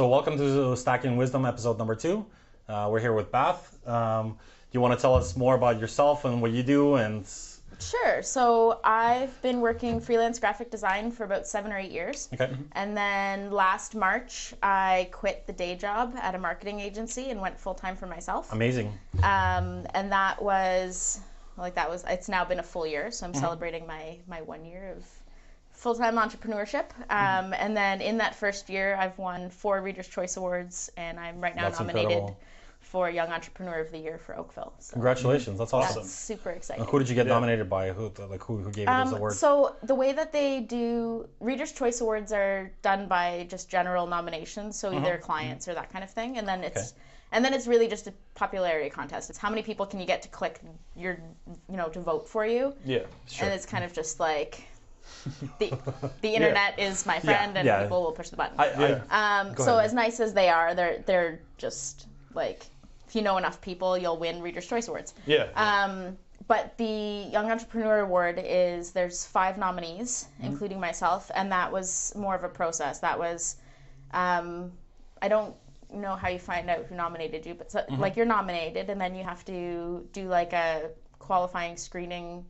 So welcome to Stacking Wisdom, episode number 2. We're here with Beth. Do you want to tell us more about yourself and what you do? And Sure. So I've been working freelance graphic design for about 7 or 8 years. Okay. And then last March, I quit the day job at a marketing agency and went full-time for myself. Amazing. And it's now been a full year, so I'm celebrating my 1 year of full-time entrepreneurship. And then in that first year, I've won 4 Reader's Choice Awards, and I'm right now That's nominated incredible. for Young Entrepreneur of the Year for Oakville. So Congratulations. That's awesome. that's super exciting. Who did you get nominated by? Who gave you those awards? So the way that they do Reader's Choice Awards are done by just general nominations, so either clients or that kind of thing, and then it's really just a popularity contest. It's how many people can you get to click to vote for you. Yeah, sure. And it's kind of just like the internet is my friend, and people will push the button. So as nice as they are, they're just like, if you know enough people, you'll win Reader's Choice Awards. Yeah. But the Young Entrepreneur Award there's 5 nominees, including myself, and that was more of a process. That was, I don't know how you find out who nominated you, but like you're nominated, and then you have to do like a qualifying screening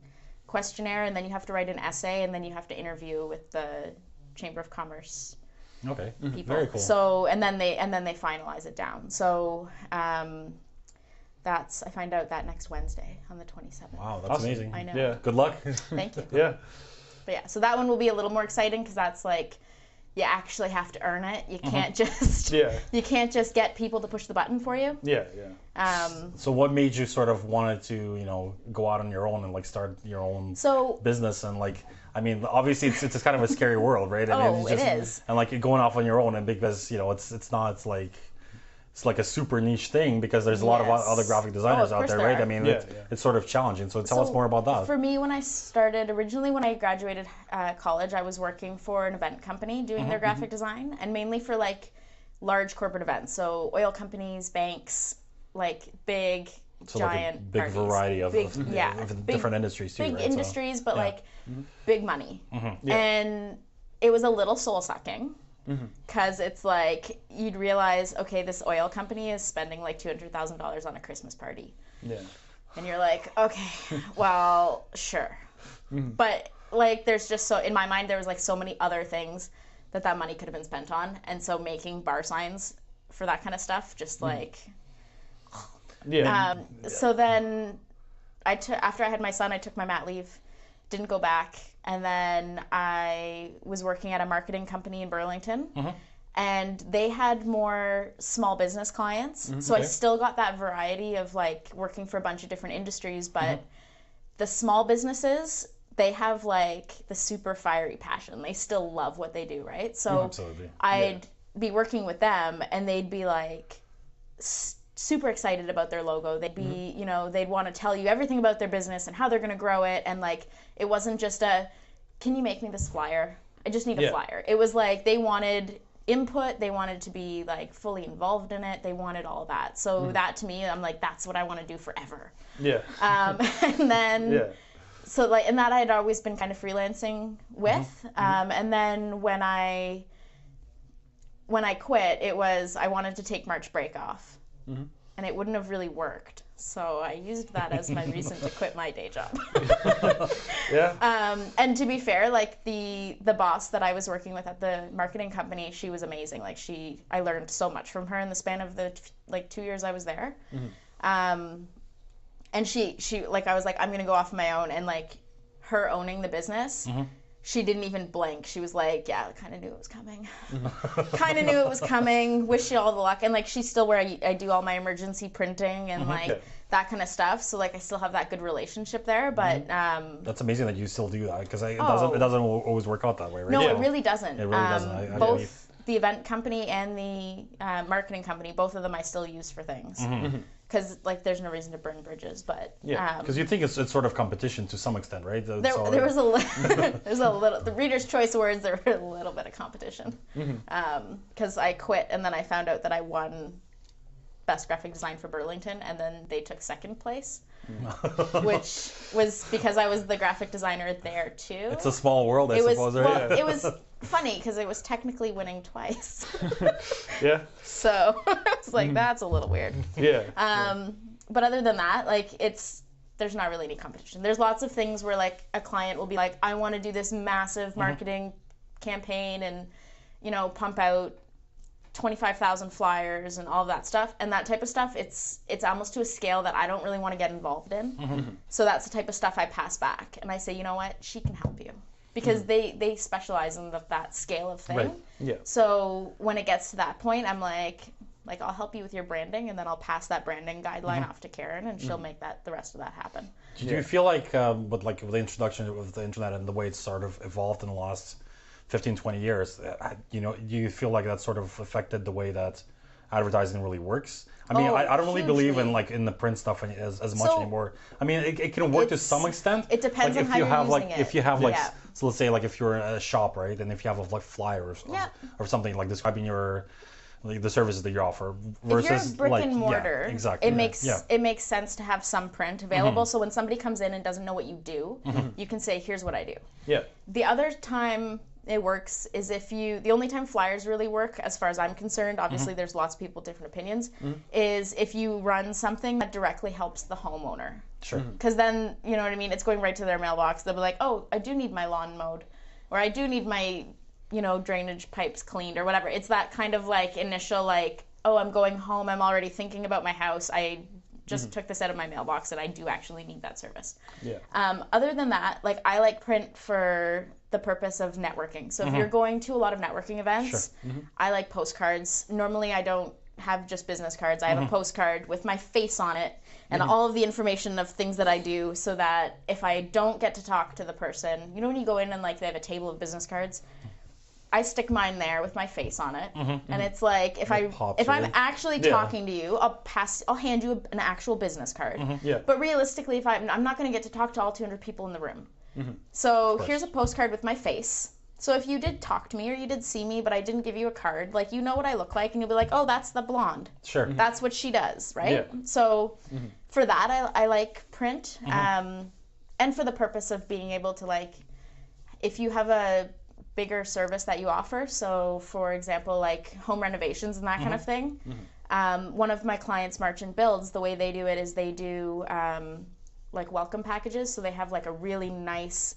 questionnaire, and then you have to write an essay, and then you have to interview with the Chamber of Commerce. Okay. People. Very cool. So and then they finalize it down. So I find out that next Wednesday on the 27th. Wow, that's amazing. I know. Yeah. Good luck. Thank you. Yeah. But yeah, so that one will be a little more exciting because that's like, you actually have to earn it. You can't just you can't just get people to push the button for you. Yeah. So what made you sort of wanted to, go out on your own and like start your own business and like, I mean, obviously it's kind of a scary world, right? It is. And like going off on your own, and because it's like a super niche thing because there's a lot of other graphic designers out there, right? I mean, it's sort of challenging. So tell us more about that. For me, when I started, originally when I graduated college, I was working for an event company doing their graphic design, and mainly for like large corporate events. So oil companies, banks, like big, giant like a big parties. variety of Big different industries too, big right? industries, but like big money. And it was a little soul-sucking. Because it's like, you'd realize, okay, this oil company is spending like $200,000 on a Christmas party. Yeah. And you're like, okay, well, sure. But like, there's just in my mind, there was like so many other things that money could have been spent on. And so making bar signs for that kind of stuff, just like, so then after I had my son, I took my mat leave, didn't go back. And then I was working at a marketing company in Burlington, and they had more small business clients. So I still got that variety of like working for a bunch of different industries, but the small businesses, they have like the super fiery passion. They still love what they do, right? So I'd be working with them, and they'd be like super excited about their logo. They'd be, they'd want to tell you everything about their business and how they're going to grow it. And like, it wasn't just can you make me this flyer? I just need a flyer. It was like, they wanted input. They wanted to be like fully involved in it. They wanted all that. So that to me, I'm like, that's what I want to do forever. Yeah. And then, so like, and that I had always been kind of freelancing with. And then when I quit, it was, I wanted to take March break off. And it wouldn't have really worked. So I used that as my reason to quit my day job. And to be fair, like the boss that I was working with at the marketing company, she was amazing. Like I learned so much from her in the span of the 2 years I was there. And she like, I was like, I'm going to go off on my own, and like her owning the business, she didn't even blink. She was like, yeah, I kind of knew it was coming. Wish you all the luck. And like, she's still where I do all my emergency printing and like that kind of stuff. So like, I still have that good relationship there. But that's amazing that you still do that, because it doesn't always work out that way, right? No, it really doesn't. It really doesn't. Both the event company and the marketing company, both of them I still use for things. Because like, there's no reason to burn bridges, but because you think it's sort of competition to some extent, right? There was a little the Reader's Choice Awards. There were a little bit of competition because I quit, and then I found out that I won Best Graphic Design for Burlington, and then they took second place, which was because I was the graphic designer there too. It's a small world, I suppose. Well, it was funny because it was technically winning twice. Yeah. So it's like, that's a little weird. Yeah. But other than that, like, there's not really any competition. There's lots of things where, like, a client will be like, I want to do this massive marketing campaign and, you know, pump out 25,000 flyers and all of that stuff. And that type of stuff, it's almost to a scale that I don't really want to get involved in. So that's the type of stuff I pass back. And I say, you know what? She can help you. Because they specialize in that scale of thing. Right. Yeah. So when it gets to that point, I'm like, I'll help you with your branding, and then I'll pass that branding guideline off to Karen, and she'll make the rest of that happen. Do you feel like with the introduction of the internet and the way it's sort of evolved in the last 15, 20 years, you know, do you feel like that sort of affected the way that advertising really works? I mean, I don't really believe in the print stuff as much anymore. I mean, it can work to some extent. It depends on how you're using it. If you have so let's say like if you're a shop, right, and if you have like flyers or something like describing the services that you offer versus if you're a brick and mortar, exactly. It makes sense to have some print available. So when somebody comes in and doesn't know what you do, you can say, here's what I do. Yeah. The other time it works is the only time flyers really work, as far as I'm concerned, obviously there's lots of people with different opinions, is if you run something that directly helps the homeowner. Sure. Because then, you know what I mean, it's going right to their mailbox. They'll be like, oh, I do need my lawn mowed, or I do need my, you know, drainage pipes cleaned, or whatever. It's that kind of like initial like, oh, I'm going home, I'm already thinking about my house, I just took this out of my mailbox and I do actually need that service. Yeah. Other than that, like, I like print for the purpose of networking. So if you're going to a lot of networking events, I like postcards. Normally I don't have just business cards. I have a postcard with my face on it and all of the information of things that I do, so that if I don't get to talk to the person, you know, when you go in and like they have a table of business cards, I stick mine there with my face on it, and it's like if I'm actually talking to you, I'll hand you an actual business card. But realistically, if I'm not going to get to talk to all 200 people in the room, so here's a postcard with my face. So if you did talk to me or you did see me, but I didn't give you a card, like, you know what I look like, and you'll be like, oh, that's the blonde. Sure. That's what she does, right? Yeah. So for that, I like print, and for the purpose of being able to, like, if you have a bigger service that you offer, so for example, like home renovations and that kind of thing, one of my clients, Marchant Builds, the way they do it is they do like welcome packages. So they have like a really nice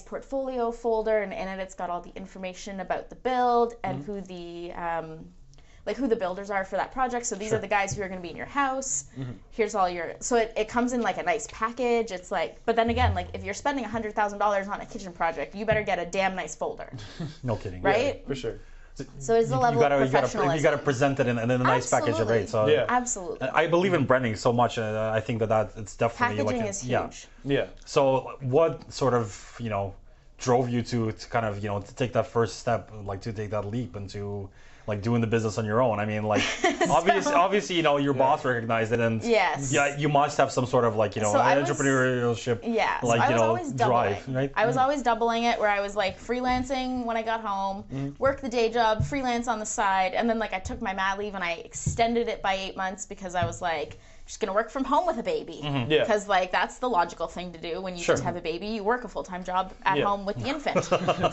portfolio folder, and in it it's got all the information about the build and who the builders are for that project. So these are the guys who are going to be in your house. Here's all so it comes in like a nice package. It's like, but then again, like, if you're spending $100,000 on a kitchen project, you better get a damn nice folder. No kidding. Right? Yeah, for sure. So it's the level of professionalism. You got to present it in a nice package, right? So absolutely. I believe in branding so much. I think that it's definitely packaging is huge. Yeah. So what sort of, you know, drove you to kind of, you know, to take that first step, like to take that leap into like doing the business on your own? I mean, like, obviously, you know, your boss recognized it, and you must have some sort of, like, you know, entrepreneurship, like, you know, drive, right? I was always doubling it, where I was like freelancing when I got home, work the day job, freelance on the side, and then like I took my mat leave and I extended it by 8 months because I was like, just gonna work from home with a baby, because like that's the logical thing to do when you just have a baby. You work a full-time job at home with the infant.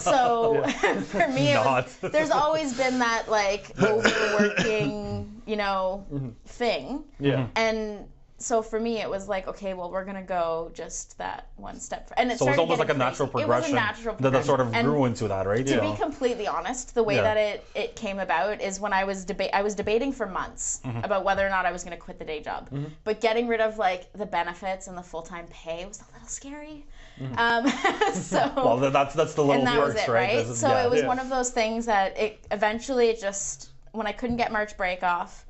So for me, there's always been that like overworking, you know, thing. And so for me, it was like, okay, well, we're gonna go just that one step. And so it was almost like a natural progression. That sort of grew into that, right? To be completely honest, the way that it came about is when I was debating for months about whether or not I was gonna quit the day job. But getting rid of like the benefits and the full-time pay was a little scary. So well, that's the little perks, right? So it was one of those things that it eventually just, when I couldn't get March break off,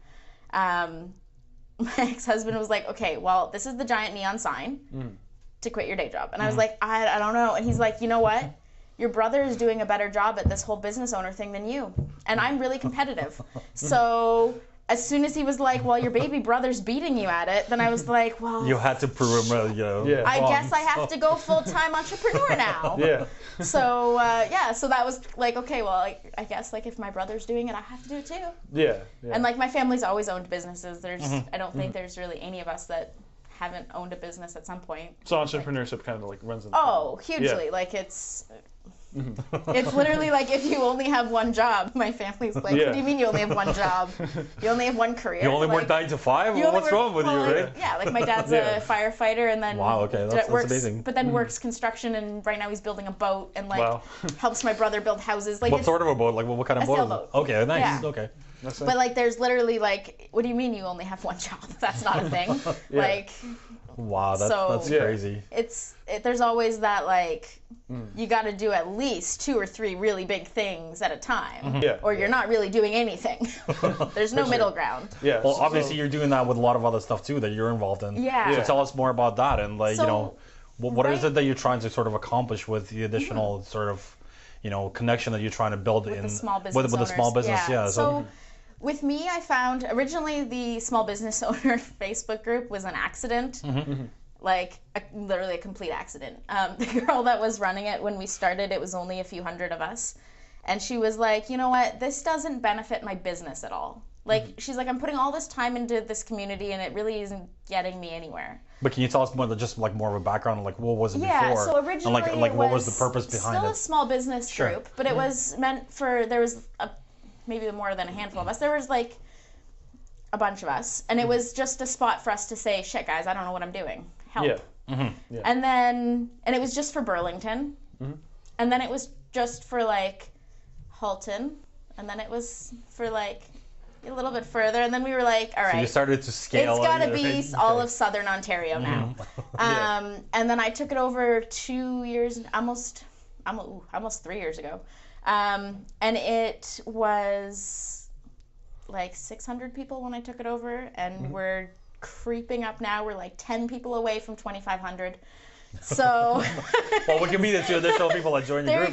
my ex-husband was like, okay, well, this is the giant neon sign to quit your day job. And I was like, I don't know. And he's like, you know what? Your brother is doing a better job at this whole business owner thing than you. And I'm really competitive. So as soon as he was like, well, your baby brother's beating you at it, then I was like, well, you had to prove him, you know. I guess I have to go full-time entrepreneur now. So so that was like, okay, well, I guess like if my brother's doing it, I have to do it too. And like my family's always owned businesses. There's I don't think there's really any of us that haven't owned a business at some point. So entrepreneurship kind of like runs in the family. Hugely. Like it's It's literally like if you only have one job. My family's like, what do you mean you only have one job? You only have one career? You only work 9 to 5? Well, what's wrong with you, right? Yeah, like my dad's a firefighter and then wow, okay, that's amazing. But then works construction and right now he's building a boat and like helps my brother build houses. Like what sort of a boat? Like what kind of boat? Sailboat. Okay, nice. Yeah. Okay. But like there's literally like, what do you mean you only have one job? That's not a thing. Like wow, that's crazy. There's always that like you got to do at least 2 or 3 really big things at a time, or you're not really doing anything. There's no middle ground. Yeah. Well, obviously you're doing that with a lot of other stuff too that you're involved in. Yeah. So tell us more about that and like what is it that you're trying to sort of accomplish with the additional sort of connection that you're trying to build with the small business with the small business. Yeah. So with me, I found originally the small business owner Facebook group was an accident. Like literally a complete accident. The girl that was running it when we started, it was only a few hundred of us. And she was like, you know what, this doesn't benefit my business at all. Like, she's like, I'm putting all this time into this community and it really isn't getting me anywhere. But can you tell us more, just like more of a background, like what was it before? Yeah, so originally and like what was the purpose behind it? Still a small business group, but it was meant for, there was maybe more than a handful of us. There was like a bunch of us. And it was just a spot for us to say, shit guys, I don't know what I'm doing. Help. And then, and it was just for Burlington. And then it was just for like Halton. And then it was for like a little bit further. And then we were like, all right. So you started to scale. It's got to be all of Southern Ontario now. And then I took it over 2 years, almost 3 years ago. And it was like 600 people when I took it over. And we're creeping up now. We're like 10 people away from 2,500. So well, we can be the 2 additional people that join the group.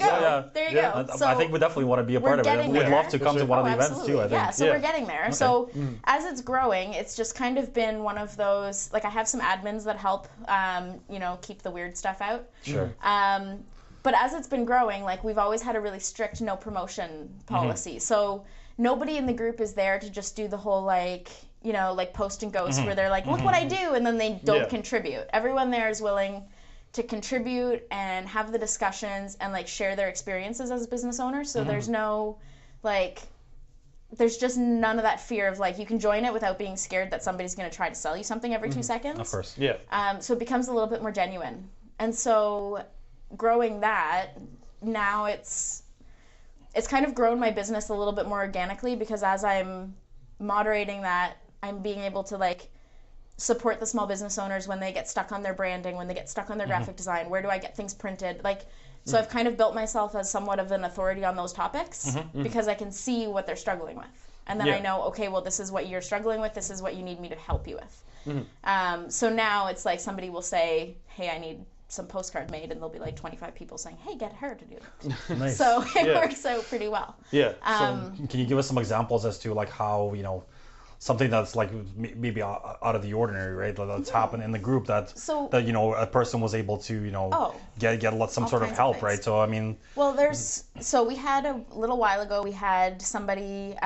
There you go. So I think we definitely want to be a part of it. We'd love to come to one of the events too, I think. Yeah, so we're getting there. Okay. So as it's growing, it's just kind of been one of those, like I have some admins that help, keep the weird stuff out. Sure. But as it's been growing, like we've always had a really strict no promotion policy. So nobody in the group is there to just do the whole like post and ghost where they're like, look what I do, and then they don't contribute. Everyone there is willing to contribute and have the discussions and like share their experiences as a business owner. So there's no there's just none of that fear of like you can join it without being scared that somebody's going to try to sell you something every 2 seconds. Of course. So it becomes a little bit more genuine. And so growing that, now it's kind of grown my business a little bit more organically because as I'm moderating that, I'm being able to like support the small business owners when they get stuck on their branding, when they get stuck on their graphic design, where do I get things printed? Like, so I've kind of built myself as somewhat of an authority on those topics because I can see what they're struggling with. And then I know, okay, well, this is what you're struggling with. This is what you need me to help you with. So now it's like somebody will say, hey, I need some postcards made, and there'll be like 25 people saying, hey, get her to do it. Nice. So it works out pretty well. Yeah. So can you give us some examples as to like how, something that's like maybe out of the ordinary, right? That's happened in the group that a person was able to get some sort of help, right? So I mean, well, we had a little while ago we had somebody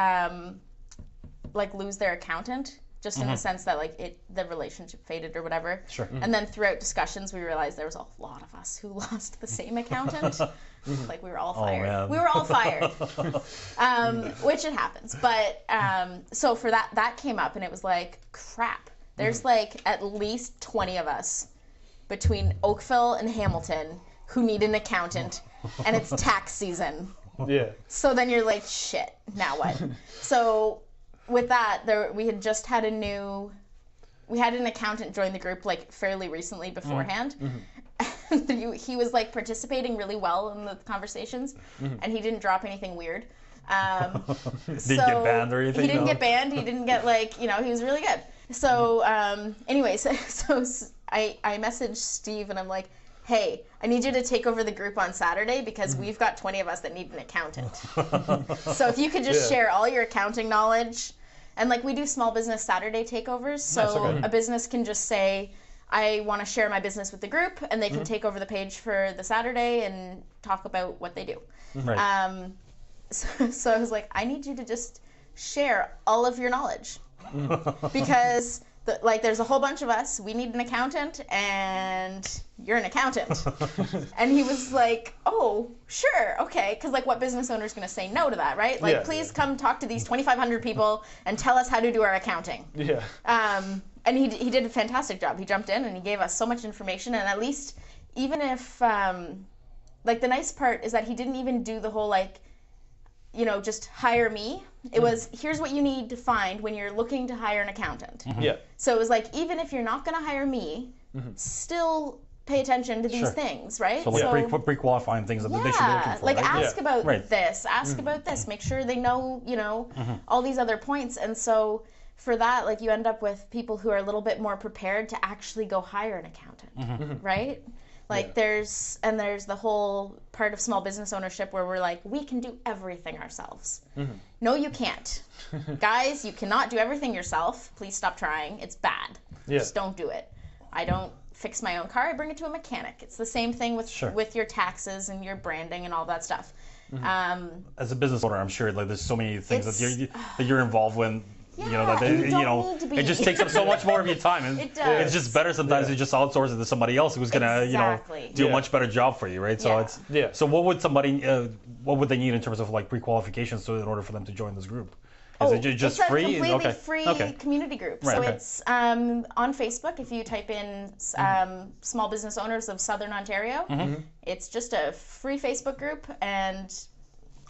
like lose their accountant just in the sense that like the relationship faded or whatever. Sure. And then throughout discussions we realized there was a lot of us who lost the same accountant. Like we were all fired. Oh, man. We were all fired. Which it happens. But so for that came up and it was like, crap. There's like at least 20 of us between Oakville and Hamilton who need an accountant and it's tax season. Yeah. So then you're like, shit, now what? So with that, we had just had we had an accountant join the group like fairly recently beforehand. And he was like participating really well in the conversations and he didn't drop anything weird. Didn't get banned or anything? He didn't get banned. He didn't get like, he was really good. So anyway, so I messaged Steve and I'm like, hey, I need you to take over the group on Saturday because we've got 20 of us that need an accountant. So if you could just share all your accounting knowledge. And like we do small business Saturday takeovers. So a business can just say, I want to share my business with the group and they can take over the page for the Saturday and talk about what they do. Right. So I was like, I need you to just share all of your knowledge because like there's a whole bunch of us. We need an accountant, and you're an accountant. And he was like, oh, sure, okay, because like what business owner is going to say no to that, right? Like, please come talk to these 2,500 people and tell us how to do our accounting. Yeah. And he did a fantastic job. He jumped in and he gave us so much information, and at least even if like the nice part is that he didn't even do the whole like, you know, just hire me. It was, here's what you need to find when you're looking to hire an accountant. Yeah. So it was like, even if you're not going to hire me, still pay attention to these things, right? So like pre-qualifying things that they should be looking for, like right? ask about this, ask about this, make sure they know, you know, all these other points. And so for that, like you end up with people who are a little bit more prepared to actually go hire an accountant, right? Like there's the whole part of small business ownership where we're like, we can do everything ourselves. No, you can't. Guys, you cannot do everything yourself. Please stop trying. It's bad. Just don't do it. I don't fix my own car. I bring it to a mechanic. It's the same thing with your taxes and your branding and all that stuff. As a business owner, I'm sure like there's so many things that you're involved with. Yeah, you know that they, you don't need to be. It just takes up so much more of your time, and It does. it's just better sometimes to just outsource it to somebody else who's gonna do a much better job for you, right? So so what would somebody what would they need in terms of like pre-qualifications in order for them to join this group? Is it just it's free? It's a completely free community group. Right, so it's on Facebook. If you type in small business owners of Southern Ontario, it's just a free Facebook group, and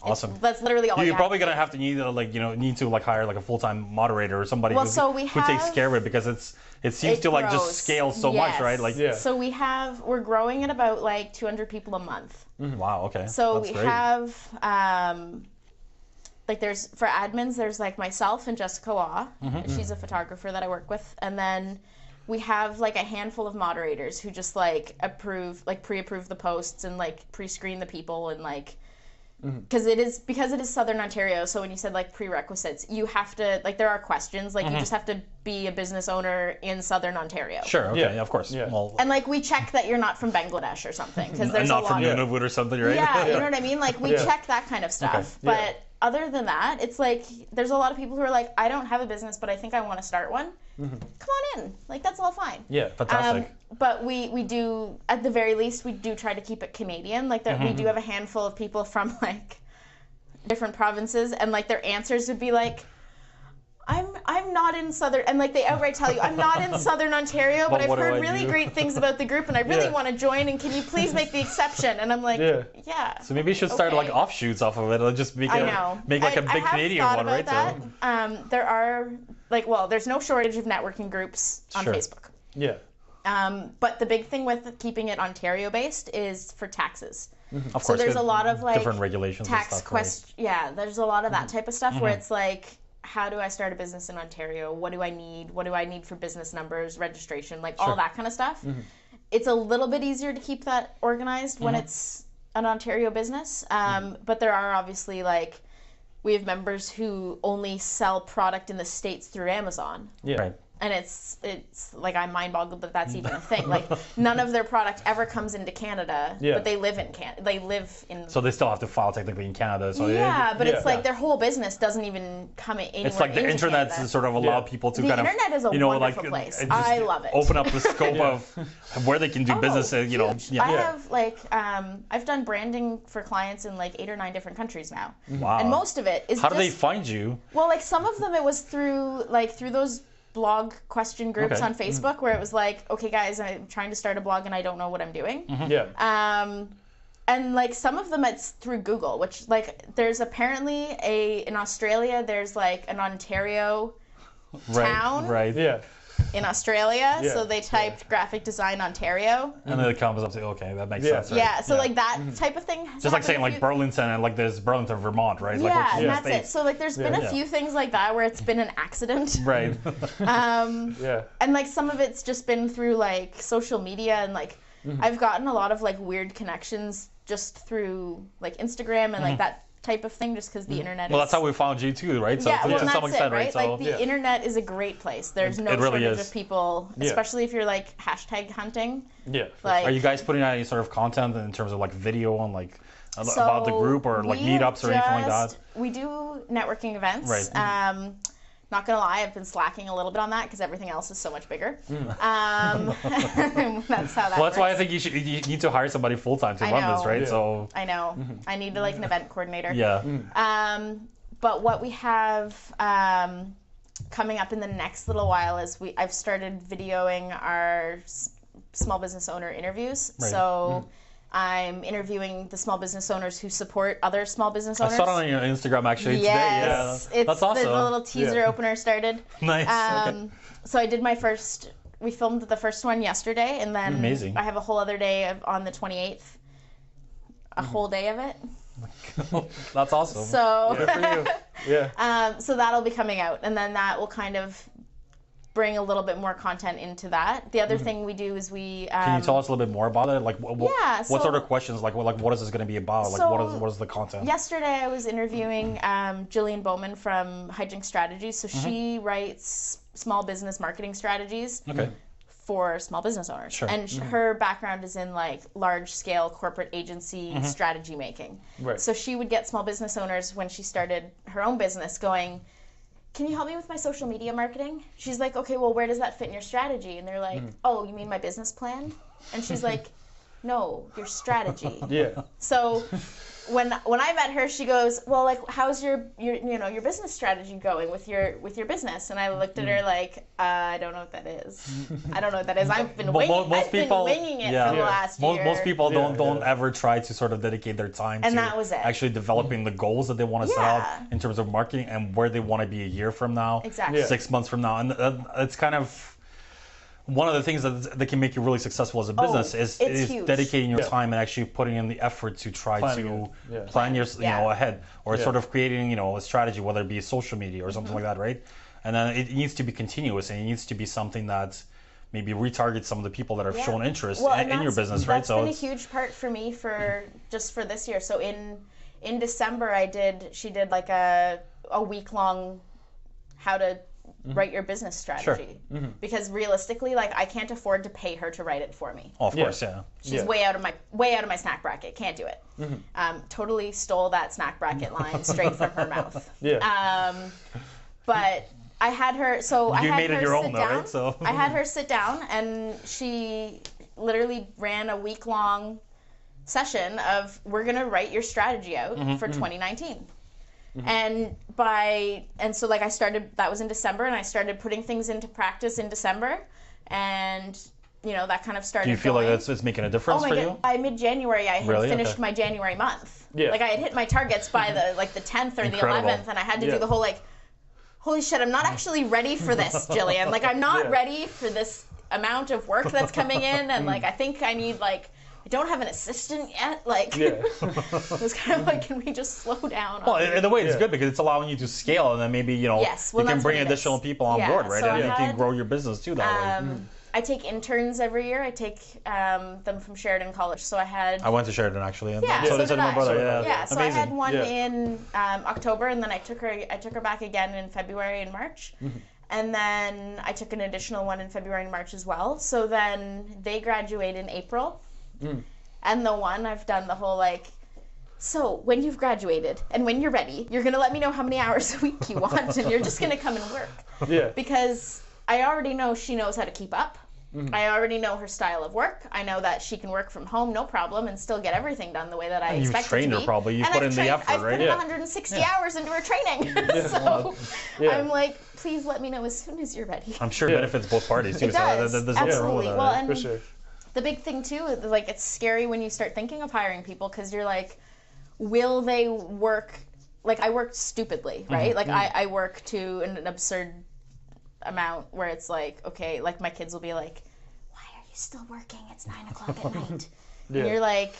awesome. That's literally all. You're probably gonna have to need to hire like a full-time moderator or somebody who takes care of it, because it seems to like just scale so much, right? Like So we're growing at about like 200 people a month. Wow. Okay. So that's we great. have like there's for admins there's like myself and Jessica Waugh. She's a photographer that I work with, and then we have like a handful of moderators who just like pre-approve the posts and like pre-screen the people and like. Because it is Southern Ontario, so when you said like prerequisites, you have to like there are questions like you just have to be a business owner in Southern Ontario. Sure. Okay. Yeah, of course. Yeah. Well, and like we check that you're not from Bangladesh or something, because there's not a from lot Nunavut or something, right? Yeah, you know what I mean. Like we check that kind of stuff, but other than that, it's like there's a lot of people who are like, I don't have a business, but I think I want to start one. Come on in. Like that's all fine. Yeah, fantastic. But we do, at the very least, we do try to keep it Canadian. Like we do have a handful of people from like different provinces, and like their answers would be like, I'm not in Southern, and like they outright tell you, I'm not in Southern Ontario, but I've heard really great things about the group, and I really want to join, and can you please make the exception? And I'm like, yeah. So maybe you should start like offshoots off of it, and just make like a big Canadian one, right? That. There are there's no shortage of networking groups on Facebook. Yeah. But the big thing with keeping it Ontario based is for taxes. Of course, so there's a lot of like different regulations, tax questions. Yeah, there's a lot of that type of stuff where it's like, how do I start a business in Ontario? What do I need? What do I need for business numbers, registration, like all that kind of stuff. It's a little bit easier to keep that organized when it's an Ontario business. But there are obviously like, we have members who only sell product in the States through Amazon. Yeah. Right. And it's like I'm mind boggled that that's even a thing. Like none of their product ever comes into Canada, but they live in Canada. They live in. So they still have to file technically in Canada. So but it's like their whole business doesn't even come anywhere. It's like the internet sort of allow people to kind of. The internet is a wonderful place. I love it. Open up the scope of where they can do business. I have like I've done branding for clients in like 8 or 9 different countries now. Wow. And most of it is. How do they find you? Well, like some of them it was through those blog question groups on Facebook where it was like, okay guys, I'm trying to start a blog and I don't know what I'm doing. And like some of them it's through Google, which like there's apparently in Australia there's like an Ontario town in Australia, so they typed graphic design Ontario, and then it comes up to that makes sense, right? Yeah, so like that type of thing. Just like saying like Burlington and like there's Burlington, Vermont, right? And that's it. So like there's been a few things like that where it's been an accident, right? And like some of it's just been through like social media, and like I've gotten a lot of like weird connections just through like Instagram and like that type of thing, just because the internet is... Well, that's how we found you too, right? So to some extent, right? Like the internet is a great place. There's no shortage of people, especially if you're like hashtag hunting. Yeah. Like, are you guys putting out any sort of content in terms of like video on like about the group or like meetups or anything like that? We do networking events. Right. Not gonna lie, I've been slacking a little bit on that because everything else is so much bigger. That's how that Well, works. that's why I think you need to hire somebody full time to run this, right? Yeah. So I know. I need like an event coordinator. yeah. But what we have coming up in the next little while is I've started videoing our small business owner interviews. Right. So I'm interviewing the small business owners who support other small business owners. I saw it on your Instagram actually today. Yes, Yeah, that's awesome. The little teaser opener started. Nice. So I did we filmed the first one yesterday, and then Amazing. I have a whole other day on the 28th, a whole day of it. That's awesome. So, Good for you. Yeah. so that'll be coming out, and then that will kind of bring a little bit more content into that. The other thing we do is we. Can you tell us a little bit more about it? Like, what so- sort of questions? Like, what is this going to be about? Like, So- what is the content? Yesterday, I was interviewing Jillian Bowman from Hijink Strategies. So she writes small business marketing strategies Okay. for small business owners. Sure. And her background is in like large scale corporate agency strategy making. Right. So she would get small business owners when she started her own business going, can you help me with my social media marketing? She's like, okay, well, where does that fit in your strategy? And they're like, oh, you mean my business plan? And she's like, no, your strategy. Yeah. So when I met her, she goes, well, like, how's your business strategy going with your business? And I looked at her like, I don't know what that is. I don't know what that is. I've been winging it for the last year. Most people don't ever try to sort of dedicate their time to that was it. actually developing the goals that they want to set Yeah. out in terms of marketing and where they want to be a year from now, Exactly. 6 months from now, and it's kind of one of the things that can make you really successful as a business is huge. dedicating your time and actually putting in the effort to try Planning to it. plan your ahead, or Yeah. sort of creating a strategy, whether it be social media or something like that, right? And then it needs to be continuous, and it needs to be something that maybe retargets some of the people that have shown interest in your business, right? That's been a huge part for me for this year. So in December, she did like a week-long how to write your business strategy. Because realistically, like, I can't afford to pay her to write it for me. Oh, of course, yeah. She's way out of my snack bracket. Can't do it. Totally stole that snack bracket line straight from her mouth. Yeah. But I had her. So I You had made her it your own, sit though, down. right? So I had her sit down, and she literally ran a week-long session of, we're gonna write your strategy out for 2019. And so like I started, that was in December, and I started putting things into practice in December, and that kind of started. Do you feel going. like it's making a difference for you? By mid-January, I had Really? finished Okay. my January month. Yeah. Like I had hit my targets by the 10th or Incredible. the 11th, and I had to do the whole like, holy shit, I'm not actually ready for this, Jillian. Like, I'm not ready for this amount of work that's coming in, and like, I think I need I don't have an assistant yet. Like, it was kind of like, can we just slow down? Well, in a way, it's good because it's allowing you to scale, and then maybe Yes, well, you that's can what bring it is. additional people on board, right? so And I you can had, grow your business too that way. I take interns every year. I take them from Sheridan College. So I had. I went to Sheridan actually, and Yeah, so so did did my I. brother. Yeah, Yeah, so amazing. I had one Yeah. in October, and then I took her back again in February and March. And then I took an additional one in February and March as well. So then they graduate in April. And the one I've done the whole like, so when you've graduated and when you're ready, you're going to let me know how many hours a week you want, and you're just going to come and work. Yeah. Because I already know she knows how to keep up. I already know her style of work. I know that she can work from home, no problem, and still get everything done the way that I You've expect trained it to her be. probably. You've And put I've in the trained- effort, I've right? put in Yeah. 160 hours into her training. So I'm like, please let me know as soon as you're ready. I'm sure it benefits both parties too. It does. So there's nothing wrong with Absolutely. that. Well, right? and For sure. the big thing too is like, it's scary when you start thinking of hiring people, because you're like, will they work? Like, I worked stupidly, right? Like I work to an absurd amount where it's like, okay, like my kids will be like, why are you still working? It's 9 o'clock at night. And you're like,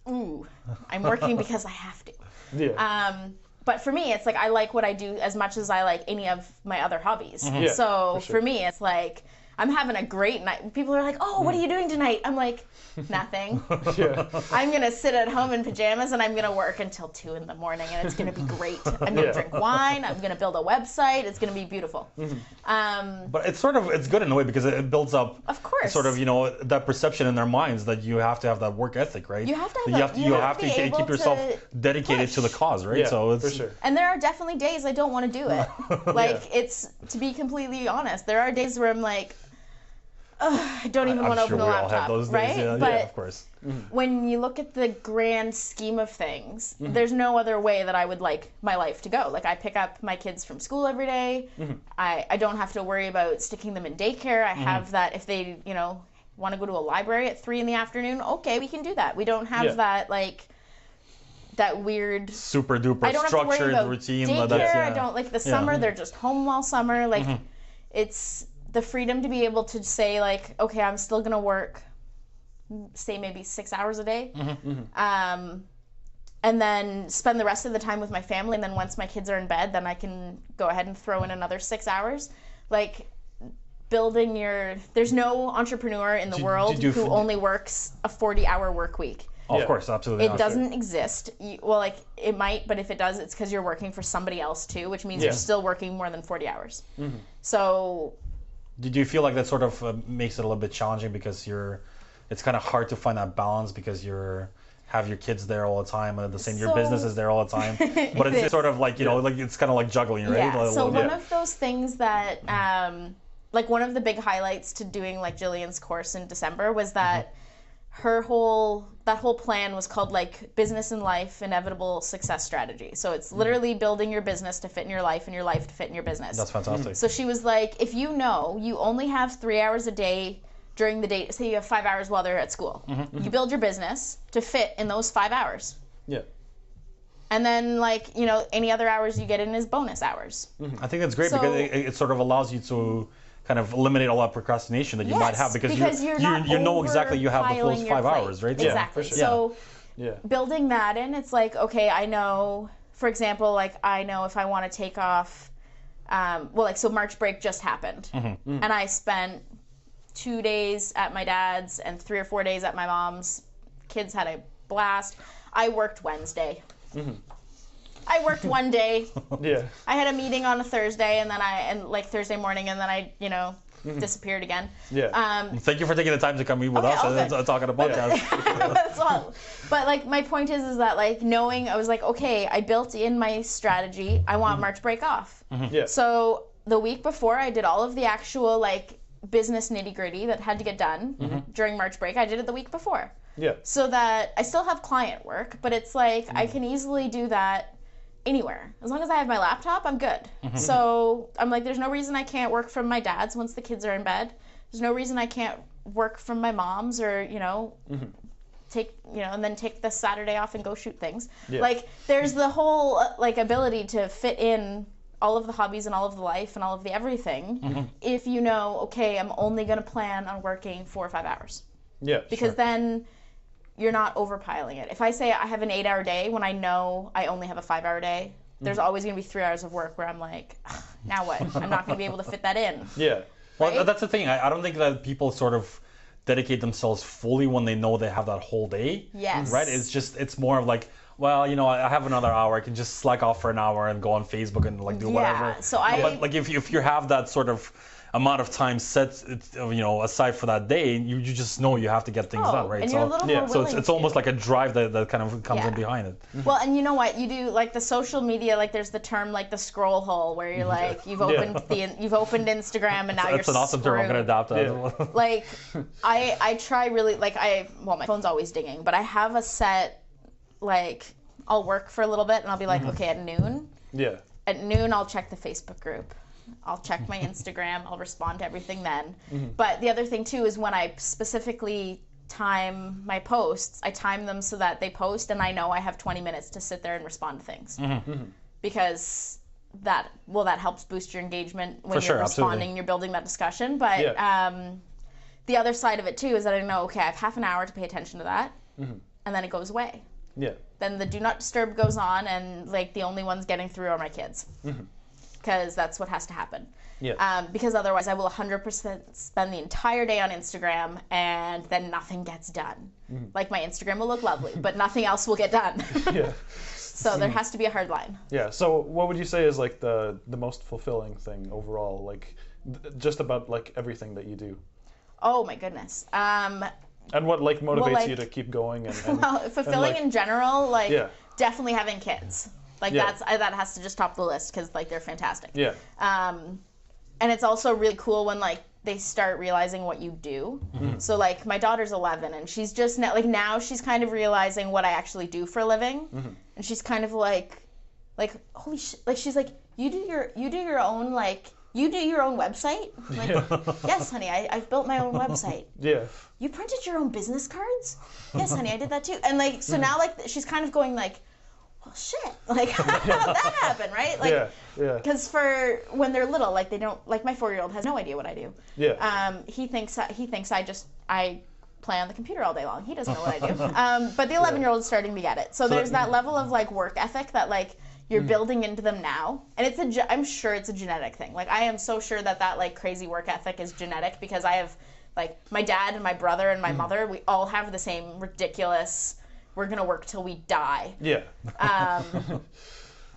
ooh, I'm working because I have to. Yeah. But for me, it's like, I like what I do as much as I like any of my other hobbies. Yeah, So for sure. for me, it's like, I'm having a great night. People are like, oh, what are you doing tonight? I'm like, nothing. I'm going to sit at home in pajamas and I'm going to work until 2 in the morning and it's going to be great. I'm going to drink wine. I'm going to build a website. It's going to be beautiful. But it's good in a way because it builds up, of course, sort of, that perception in their minds that you have to have that work ethic, right? You have to you have to keep yourself dedicated to the cause, right? Yeah, so it's, for sure. And there are definitely days I don't want to do it. It's, to be completely honest, there are days where I'm like, I don't even want to open the laptop, have those days, right? But of course. When you look at the grand scheme of things, there's no other way that I would like my life to go. Like, I pick up my kids from school every day. I don't have to worry about sticking them in daycare. I have that if they, want to go to a library at 3 p.m, okay, we can do that. We don't have that, like, that weird super duper I don't structured have to worry about routine. Daycare. I don't like the summer. They're just home all summer. Like, it's the freedom to be able to say, like, okay, I'm still gonna work, say maybe 6 hours a day, and then spend the rest of the time with my family. And then once my kids are in bed, then I can go ahead and throw in another 6 hours. Like, building there's no entrepreneur in the world who only works a 40-hour work week. Oh, of course, absolutely. It doesn't exist. Well, like, it might, but if it does, it's because you're working for somebody else too, which means you're still working more than 40 hours. So, do you feel like that sort of makes it a little bit challenging because it's kind of hard to find that balance because have your kids there all the time and at the same your business is there all the time, but it's sort of like like it's kind of like juggling, right? Yeah. So one of those things that like one of the big highlights to doing like Jillian's course in December was that her whole plan was called like Business and Life Inevitable Success Strategy. So it's literally building your business to fit in your life and your life to fit in your business. That's fantastic. So she was like, if you only have 3 hours a day during the day, say you have 5 hours while they're at school, you build your business to fit in those 5 hours. Yeah. And then, like, any other hours you get in is bonus hours. I think that's great because it sort of allows you to kind of eliminate all that procrastination that you might have because you know exactly you have those 5 hours, right? Exactly. Yeah, for sure. So building that in, it's like, okay, I know, for example, like, I know if I want to take off, so March break just happened. And I spent 2 days at my dad's and 3 or 4 days at my mom's. Kids had a blast. I worked Wednesday. I worked one day. I had a meeting on a Thursday, and then Thursday morning, and then I, disappeared again. Thank you for taking the time to come meet with us and talk on a podcast. But like, my point is that, like, knowing, I was like, okay, I built in my strategy. I want March break off. So the week before, I did all of the actual, like, business nitty gritty that had to get done during March break. I did it the week before. So that I still have client work, but it's like I can easily do that anywhere. As long as I have my laptop, I'm good. So I'm like, there's no reason I can't work from my dad's once the kids are in bed. There's no reason I can't work from my mom's or, take, and then take the Saturday off and go shoot things. Like, there's the whole, like, ability to fit in all of the hobbies and all of the life and all of the everything if okay, I'm only going to plan on working 4 or 5 hours. Because then you're not overpiling it. If I say I have an 8-hour day when I know I only have a 5-hour day, there's always going to be 3 hours of work where I'm like, now what? I'm not going to be able to fit that in. Well, that's the thing. I don't think that people sort of dedicate themselves fully when they know they have that whole day. Right? It's more of like, well, I have another hour. I can just slack off for an hour and go on Facebook and like do whatever. So but like if you have that sort of amount of time set, aside for that day, you just know you have to get things done, right? And you're a little more willing it's almost like a drive that kind of comes in behind it. Well, and you know what? You do, like, the social media, like, there's the term, like, the scroll hole, where you're like, you've opened Instagram and now you're It's an awesome term. I'm gonna adopt that as well. Like, I try really, like, my phone's always dinging, but I have a set, like, I'll work for a little bit and I'll be like, okay, at noon. At noon, I'll check the Facebook group. I'll check my Instagram. I'll respond to everything then. But the other thing, too, is when I specifically time my posts, I time them so that they post and I know I have 20 minutes to sit there and respond to things. Because that helps boost your engagement when you're responding and you're building that discussion. But the other side of it, too, is that I know, okay, I have half an hour to pay attention to that. And then it goes away. Then the do not disturb goes on and, like, the only ones getting through are my kids. because that's what has to happen. Yeah. Because otherwise I will 100% spend the entire day on Instagram and then nothing gets done. Like my Instagram will look lovely, but nothing else will get done. Yeah. So there has to be a hard line. Yeah. So what would you say is like the most fulfilling thing overall, like just about like everything that you do? Oh my goodness. And what like motivates you to keep going? And well, fulfilling like, in general, like yeah. definitely having kids. Like Yeah. that has to just top the list because like they're fantastic. Yeah. And it's also really cool when like they start realizing what you do. So like my daughter's 11 and she's just now she's kind of realizing what I actually do for a living, and she's kind of like holy shit, like she's like you do your own website. I'm like, yes, honey, I've built my own website. Yeah. You printed your own business cards? Yes, honey, I did that too. And like so now like she's kind of going like, well, shit, like how did that happen, right? Like, yeah. Because for when they're little, like they don't, like my 4-year-old has no idea what I do. Yeah. He thinks I play on the computer all day long. He doesn't know what I do. But the 11-year-old is starting to get it. So there's that level of like work ethic that like you're building into them now, and I'm sure it's a genetic thing. Like I am so sure that like crazy work ethic is genetic because I have like my dad and my brother and my mother. We all have the same ridiculous. We're gonna work till we die. Yeah.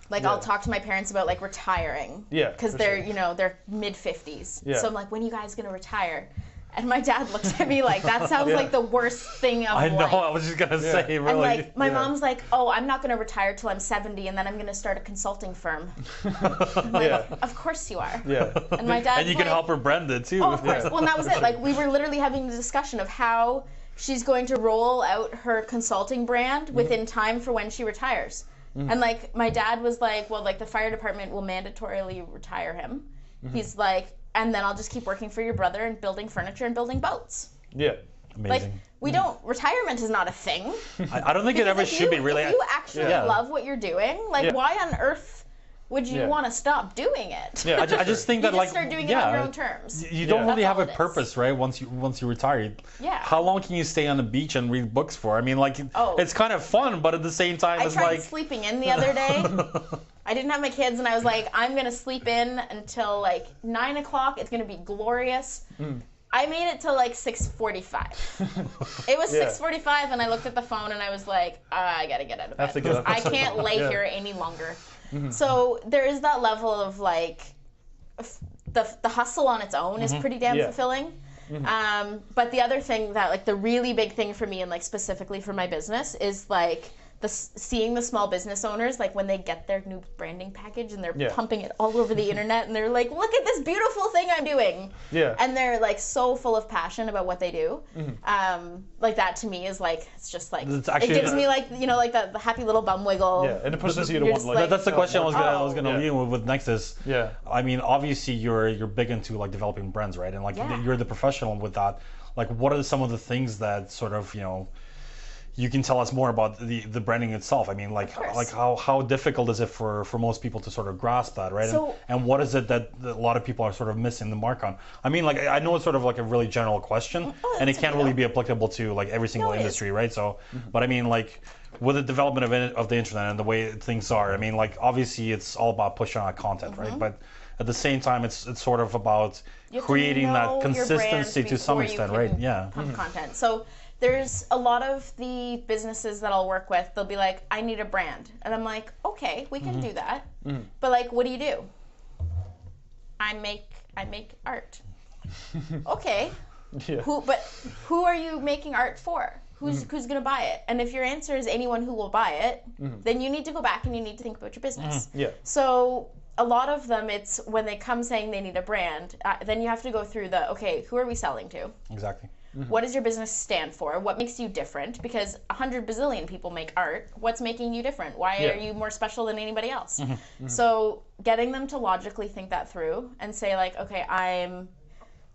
Like I'll talk to my parents about like retiring. Yeah. Because they're they're mid-50s. Yeah. So I'm like, when are you guys gonna retire? And my dad looks at me like that sounds like the worst thing of I know. life. I was just gonna say, really. And like my mom's like, oh, I'm not gonna retire till I'm 70, and then I'm gonna start a consulting firm. I'm like, of course you are. Yeah. And my dad. And you can help her Brenda too. Oh, of course. Well, and that was it. Like we were literally having the discussion of how she's going to roll out her consulting brand within time for when she retires. And like my dad was like, well, like the fire department will mandatorily retire him. He's like, and then I'll just keep working for your brother and building furniture and building boats. Yeah. Amazing. Like we don't, retirement is not a thing. I don't think it ever should be really. If you actually love what you're doing, like why on earth would you want to stop doing it? Yeah, I just think that you like just start doing it on your own terms. You don't really That's have all a it is. purpose, right? Once you retire. Yeah. How long can you stay on the beach and read books for? I mean, like it's kind of fun, but at the same time, I it's tried like sleeping in the other day. I didn't have my kids, and I was like, I'm gonna sleep in until like 9 o'clock. It's gonna be glorious. I made it till like 6:45. It was 6:45, and I looked at the phone, and I was like, I gotta get out of bed. Have to get up. I can't lay here any longer. So there is that level of like, the hustle on its own is pretty damn fulfilling. But the other thing that like the really big thing for me and like specifically for my business is like seeing the small business owners, like when they get their new branding package and they're pumping it all over the internet and they're like, look at this beautiful thing I'm doing. Yeah. And they're like so full of passion about what they do. Like that to me is like, it's just like, It's actually- it gives me like, like the happy little bum wiggle. Yeah, and it pushes you to You're want just like. like- that's the question I was gonna Oh. lead with next is. Yeah. I mean, obviously you're big into like developing brands, right? And like Yeah. you're the professional with that. Like, what are some of the things that sort of you can tell us more about the branding itself? I mean, like how difficult is it for most people to sort of grasp that, right? So- and what is it that a lot of people are sort of missing the mark on? I mean, like I know it's sort of like a really general question, and it can't really be applicable to like every single No, it is. industry, right? So, but I mean, like with the development of the internet and the way things are, I mean, like obviously it's all about pushing out content, right? But at the same time, it's sort of about You have to creating know that your brand consistency to some before you extent, can right? Yeah. Pump content. So there's a lot of the businesses that I'll work with, they'll be like, I need a brand. And I'm like, okay, we can do that. But like, what do? I make art. Okay. Yeah. Who are you making art for? Who's gonna buy it? And if your answer is anyone who will buy it, then you need to go back and you need to think about your business. Yeah. So a lot of them, it's when they come saying they need a brand, then you have to go through okay, who are we selling to? Exactly. What does your business stand for? What makes you different? Because 100 bazillion people make art. What's making you different? Why are you more special than anybody else? So getting them to logically think that through and say like, okay, I'm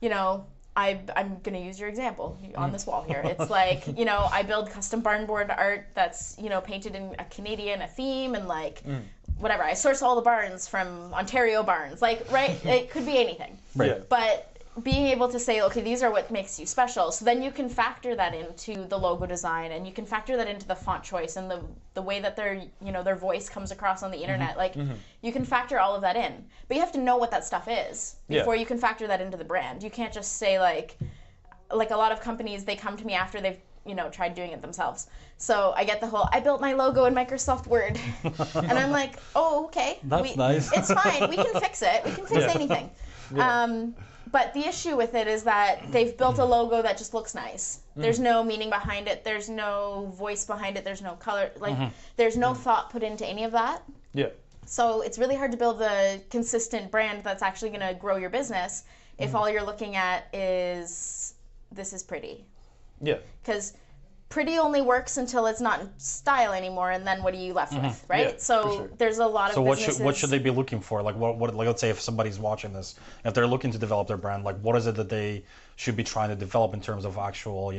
going to use your example on this wall here. It's like, I build custom barn board art that's, painted in a Canadian theme and like whatever. I source all the barns from Ontario barns. Like, right? It could be anything. Right. Yeah. But being able to say, okay, these are what makes you special. So then you can factor that into the logo design, and you can factor that into the font choice and the way that their voice comes across on the internet. Like you can factor all of that in, but you have to know what that stuff is before you can factor that into the brand. You can't just say like a lot of companies, they come to me after they've tried doing it themselves. So I get the whole, I built my logo in Microsoft Word. And I'm like, oh, okay. That's nice. It's fine. We can fix it. We can fix anything. Yeah. But the issue with it is that they've built a logo that just looks nice. There's no meaning behind it. There's no voice behind it. There's no color. Like, there's no thought put into any of that. Yeah. So it's really hard to build a consistent brand that's actually going to grow your business if all you're looking at is, this is pretty. Yeah. Because pretty only works until it's not in style anymore, and then what are you left with, right? Yeah, so for sure. There's a lot of businesses. So what should they be looking for? Like what like let's say if somebody's watching this, if they're looking to develop their brand, like what is it that they should be trying to develop in terms of actual,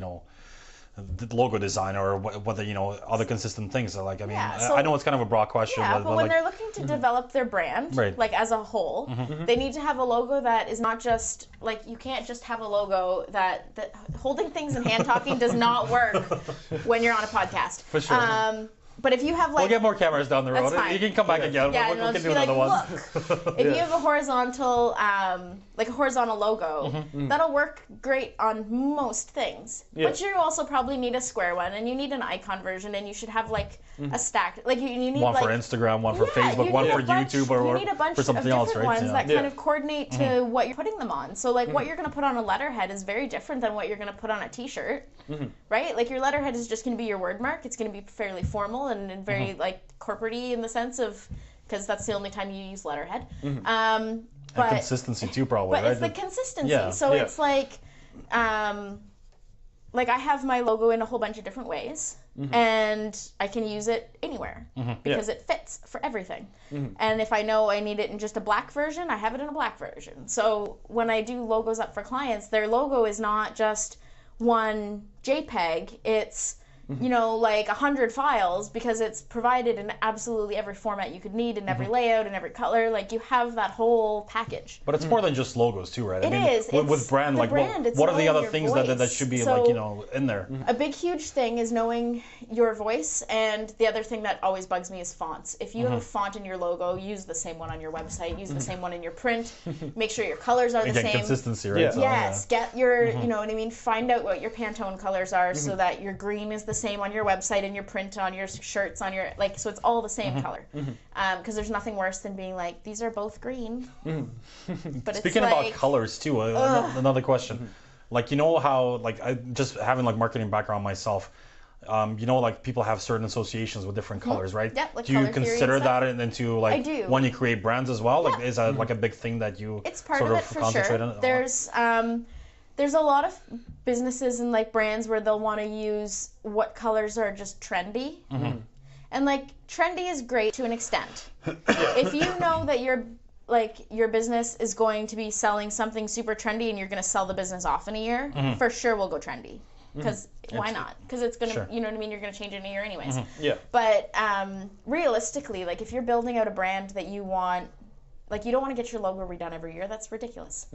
the logo design or whether other consistent things. So like I know it's kind of a broad question. Yeah, but when like, they're looking to develop their brand, right. like as a whole, they need to have a logo that is not just like, you can't just have a logo that holding things and hand talking does not work when you're on a podcast. For sure. But if you have we'll get more cameras down the road. That's fine. You can come back again. Yeah, we can do another one. Look, if you have a horizontal, logo, that'll work great on most things. Yeah. But you also probably need a square one, and you need an icon version, and you should have like a stack. Like you need one for Instagram, one for Facebook, one for YouTube, or you need a bunch for something of else, different right? ones that kind of coordinate to what you're putting them on. So like what you're going to put on a letterhead is very different than what you're going to put on a T-shirt, right? Like your letterhead is just going to be your word mark. It's going to be fairly formal and very like corporate-y in the sense of, because that's the only time you use letterhead. And consistency too, probably. But right? it's the consistency. Yeah. So it's like I have my logo in a whole bunch of different ways, and I can use it anywhere because it fits for everything. And if I know I need it in just a black version, I have it in a black version. So when I do logos up for clients, their logo is not just one JPEG. It's like 100 files, because it's provided in absolutely every format you could need, in every layout and every color. Like you have that whole package. But it's more than just logos too, right? It is. With brand, like what are the other things that should be in there? A big huge thing is knowing your voice, and the other thing that always bugs me is fonts. If you have a font in your logo, use the same one on your website, use the same one in your print, make sure your colors are the same. Consistency, right? Yeah. So, yes, get your, you know what I mean, find out what your Pantone colors are so that your green is the same on your website and your print on your shirts on your, so it's all the same color. Because there's nothing worse than being like, these are both green. But speaking about colors too, another question. Like, how, I just having marketing background myself, people have certain associations with different colors, right? Yeah, do you consider that into I do. when you create brands as well? Like, is that a big thing that you it's part sort of of it for concentrate sure. on? There's a lot of businesses and brands where they'll want to use what colors are just trendy. And trendy is great to an extent. If you know that your business is going to be selling something super trendy and you're going to sell the business off in a year, for sure we'll go trendy. Because why not? Because it's going to, you know what I mean, you're going to change it in a year anyways. Yeah. But realistically, if you're building out a brand that you want, you don't want to get your logo redone every year. That's ridiculous.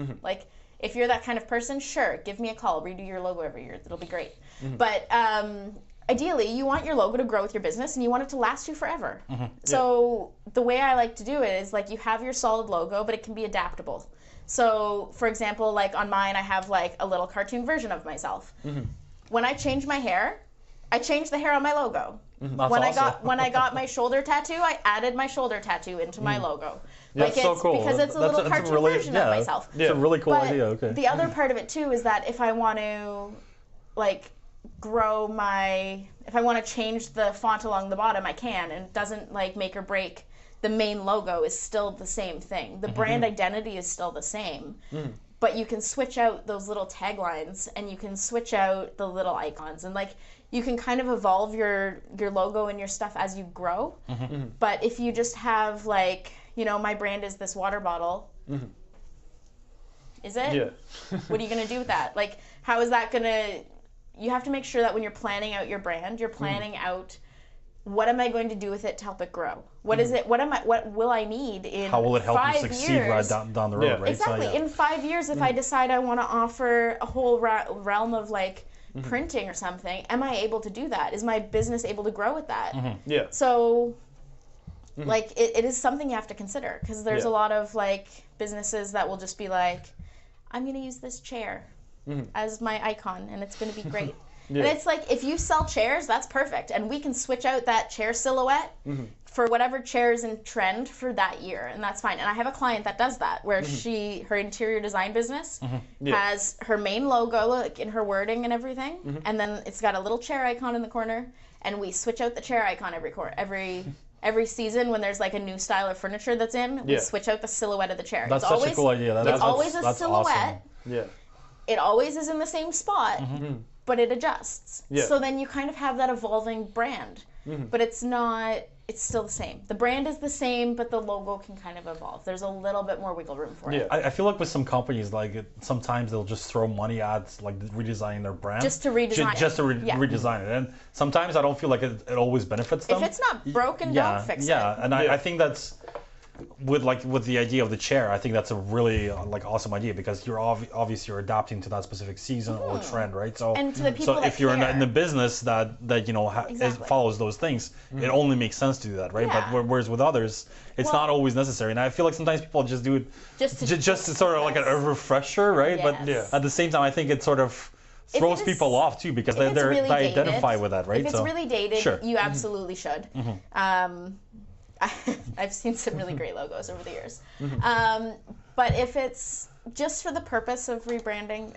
If you're that kind of person, sure, give me a call, redo your logo every year. It'll be great. But ideally, you want your logo to grow with your business, and you want it to last you forever. So the way I like to do it is you have your solid logo, but it can be adaptable. So for example, on mine, I have a little cartoon version of myself. When I change my hair, I changed the hair on my logo. When I got my shoulder tattoo, I added my shoulder tattoo into my logo. That's so cool. Because it's a little cartoon version of myself. It's a really cool idea. Okay. The other part of it too is that if I want to grow if I want to change the font along the bottom, I can, and it doesn't make or break. The main logo is still the same thing. The brand identity is still the same. But you can switch out those little taglines, and you can switch out the little icons, and you can kind of evolve your logo and your stuff as you grow. But if you just have my brand is this water bottle, is it? Yeah. What are you going to do with that? How is that going to... You have to make sure that when you're planning out your brand, you're planning out what am I going to do with it to help it grow? What is it? What will I need in 5 years? How will it help you succeed right down the road, Yeah. right? Exactly. So, yeah. In 5 years, if I decide I want to offer a whole realm of like printing or something, am I able to do that? Is my business able to grow with that? Yeah. So, like, it is something you have to consider, because there's a lot of like businesses that will just be like, I'm going to use this chair as my icon, and it's going to be great. Yeah. And it's like, if you sell chairs, that's perfect, and we can switch out that chair silhouette for whatever chair is in trend for that year, and that's fine. And I have a client that does that, where her interior design business has her main logo, like, in her wording and everything, and then it's got a little chair icon in the corner, and we switch out the chair icon every season when there's like a new style of furniture that's in. We switch out the silhouette of the chair. That's such a cool idea. It's always a that's silhouette. awesome. Yeah. It always is in the same spot, but it adjusts. Yeah. So then you kind of have that evolving brand, but it's still the same. The brand is the same, but the logo can kind of evolve. There's a little bit more wiggle room for it. I feel like with some companies, like sometimes they'll just throw money at like redesigning their brand. Just to redesign Just to it. Yeah. redesign it. And sometimes I don't feel like it always benefits them. If it's not broken, don't fix it. Yeah, and I think that's with the idea of the chair, I think that's a really like awesome idea, because you're obviously you're adapting to that specific season or trend, right? So And to the people so that if you're in care. the business that you know Exactly. follows those things, it only makes sense to do that, right? Yeah. But whereas with others, it's Well- not always necessary. And I feel like sometimes people just do it Just to- just to sort of like a refresher, right? But Yes. at the same time, I think it sort of throws it is- people off too, because if it's they really identify dated- with that, right? If it's really dated, Sure. you absolutely should. I've seen some really great logos over the years. But if it's just for the purpose of rebranding,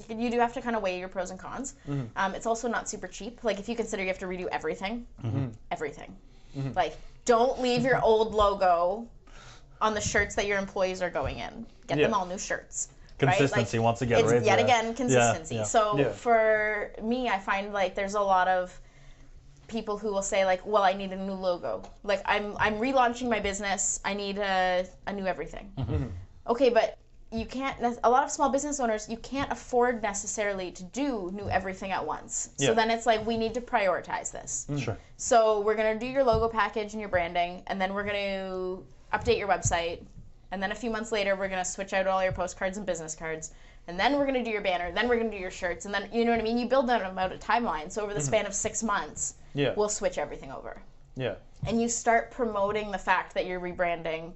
you do have to kind of weigh your pros and cons. It's also not super cheap. Like, if you consider you have to redo everything, like, don't leave your old logo on the shirts that your employees are going in. Get them all new shirts. Consistency, right? Like, once again, it's right? yet Yeah. again consistency. Yeah. So Yeah. for me, I find like there's a lot of people who will say like, well, I need a new logo. Like, I'm relaunching my business. I need a new everything. Okay, but you can't. A lot of small business owners, you can't afford necessarily to do new everything at once. Yeah. So then it's like, we need to prioritize this. Sure. So we're gonna do your logo package and your branding, and then we're gonna update your website, and then a few months later we're gonna switch out all your postcards and business cards, and then we're gonna do your banner, then we're gonna do your shirts, and then, you know what I mean? You build that about a timeline. So over the span of 6 months, Yeah. we'll switch everything over. Yeah. And you start promoting the fact that you're rebranding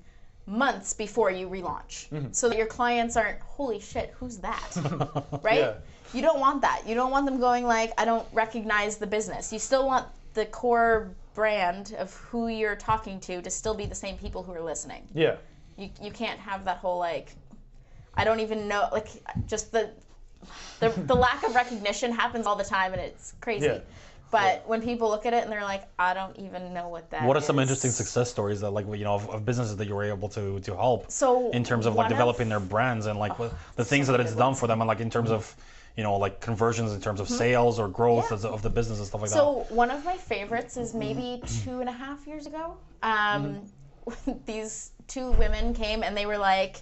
months before you relaunch, so that your clients aren't, holy shit, who's that? Right? Yeah. You don't want that. You don't want them going like, I don't recognize the business. You still want the core brand of who you're talking to still be the same people who are listening. Yeah. You can't have that whole like, I don't even know, like, just the lack of recognition happens all the time, and it's crazy. Yeah. But when people look at it and they're like, I don't even know what that is. What are some interesting success stories that, like, you know, of businesses that you were able to help So in terms of like one of- developing their brands and like the things so that many it's good done ones. for them, and like in terms of, you know, like conversions, in terms of sales or growth Yeah. of the business and stuff like So one of my favorites is maybe 2.5 years ago. These two women came and they were like,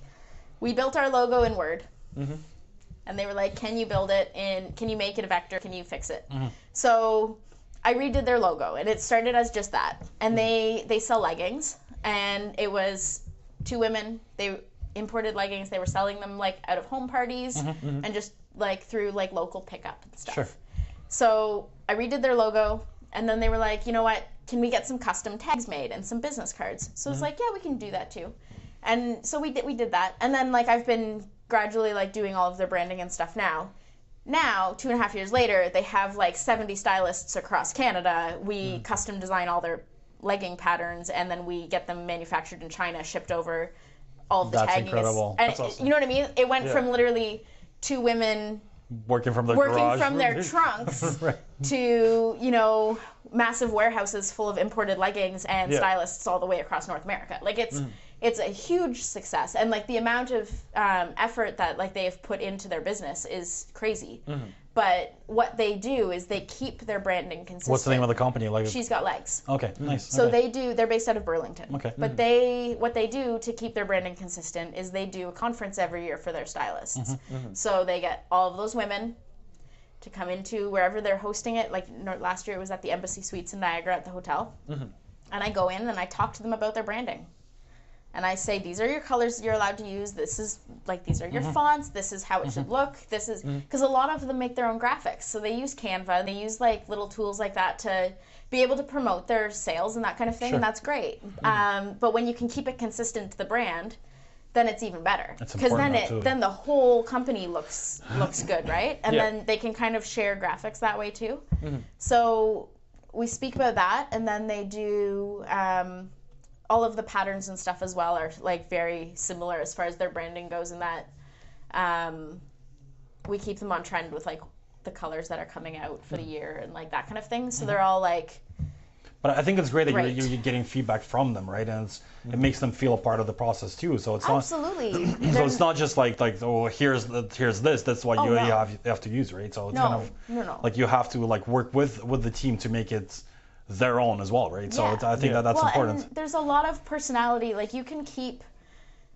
we built our logo in Word. And they were like, can you make it a vector? Can you fix it? So I redid their logo, and it started as just that. And they sell leggings, and it was two women. They imported leggings. They were selling them like out of home parties and just like through like local pickup and stuff. Sure. So I redid their logo, and then they were like, you know what? Can we get some custom tags made and some business cards? So it's like, yeah, we can do that too. And so we did that. And then like I've been gradually like doing all of their branding and stuff now. Now, 2.5 years later, they have like 70 stylists across Canada. We custom design all their legging patterns, and then we get them manufactured in China, shipped over. All of the That's tagging incredible. and That's awesome. you know what I mean? It went Yeah. from literally two women that. Working from their working garage. from their trunks Right. to, you know, massive warehouses full of imported leggings and Yeah. stylists all the way across North America. Like it's a huge success, and like the amount of effort that like they've put into their business is crazy. But what they do is they keep their branding consistent. What's the name of the company? Like, She's Got Legs. okay, nice. So okay. they're based out of Burlington. Okay. But what they do to keep their branding consistent is they do a conference every year for their stylists. So they get all of those women, to come into wherever they're hosting it. Like last year it was at the Embassy Suites in Niagara at the hotel. And I go in and I talk to them about their branding. And I say, these are your colors you're allowed to use. This is like, these are your fonts. This is how it should look. This is, because a lot of them make their own graphics. So they use Canva. They use like little tools like that to be able to promote their sales and that kind of thing. And that's great. But when you can keep it consistent to the brand, then it's even better. Because then the whole company looks good, right? And then they can kind of share graphics that way too. So we speak about that, and then they do all of the patterns and stuff as well are like very similar as far as their branding goes, in that we keep them on trend with like the colors that are coming out for the year and like that kind of thing. So they're all like. But I think it's great that you're getting feedback from them, right? And it makes them feel a part of the process too. So it's absolutely. So it's not just like oh here's this. That's what you have to use, right? So it's kind of like you have to like work with the team to make it their own as well, right? So I think that's important. And there's a lot of personality. Like you can keep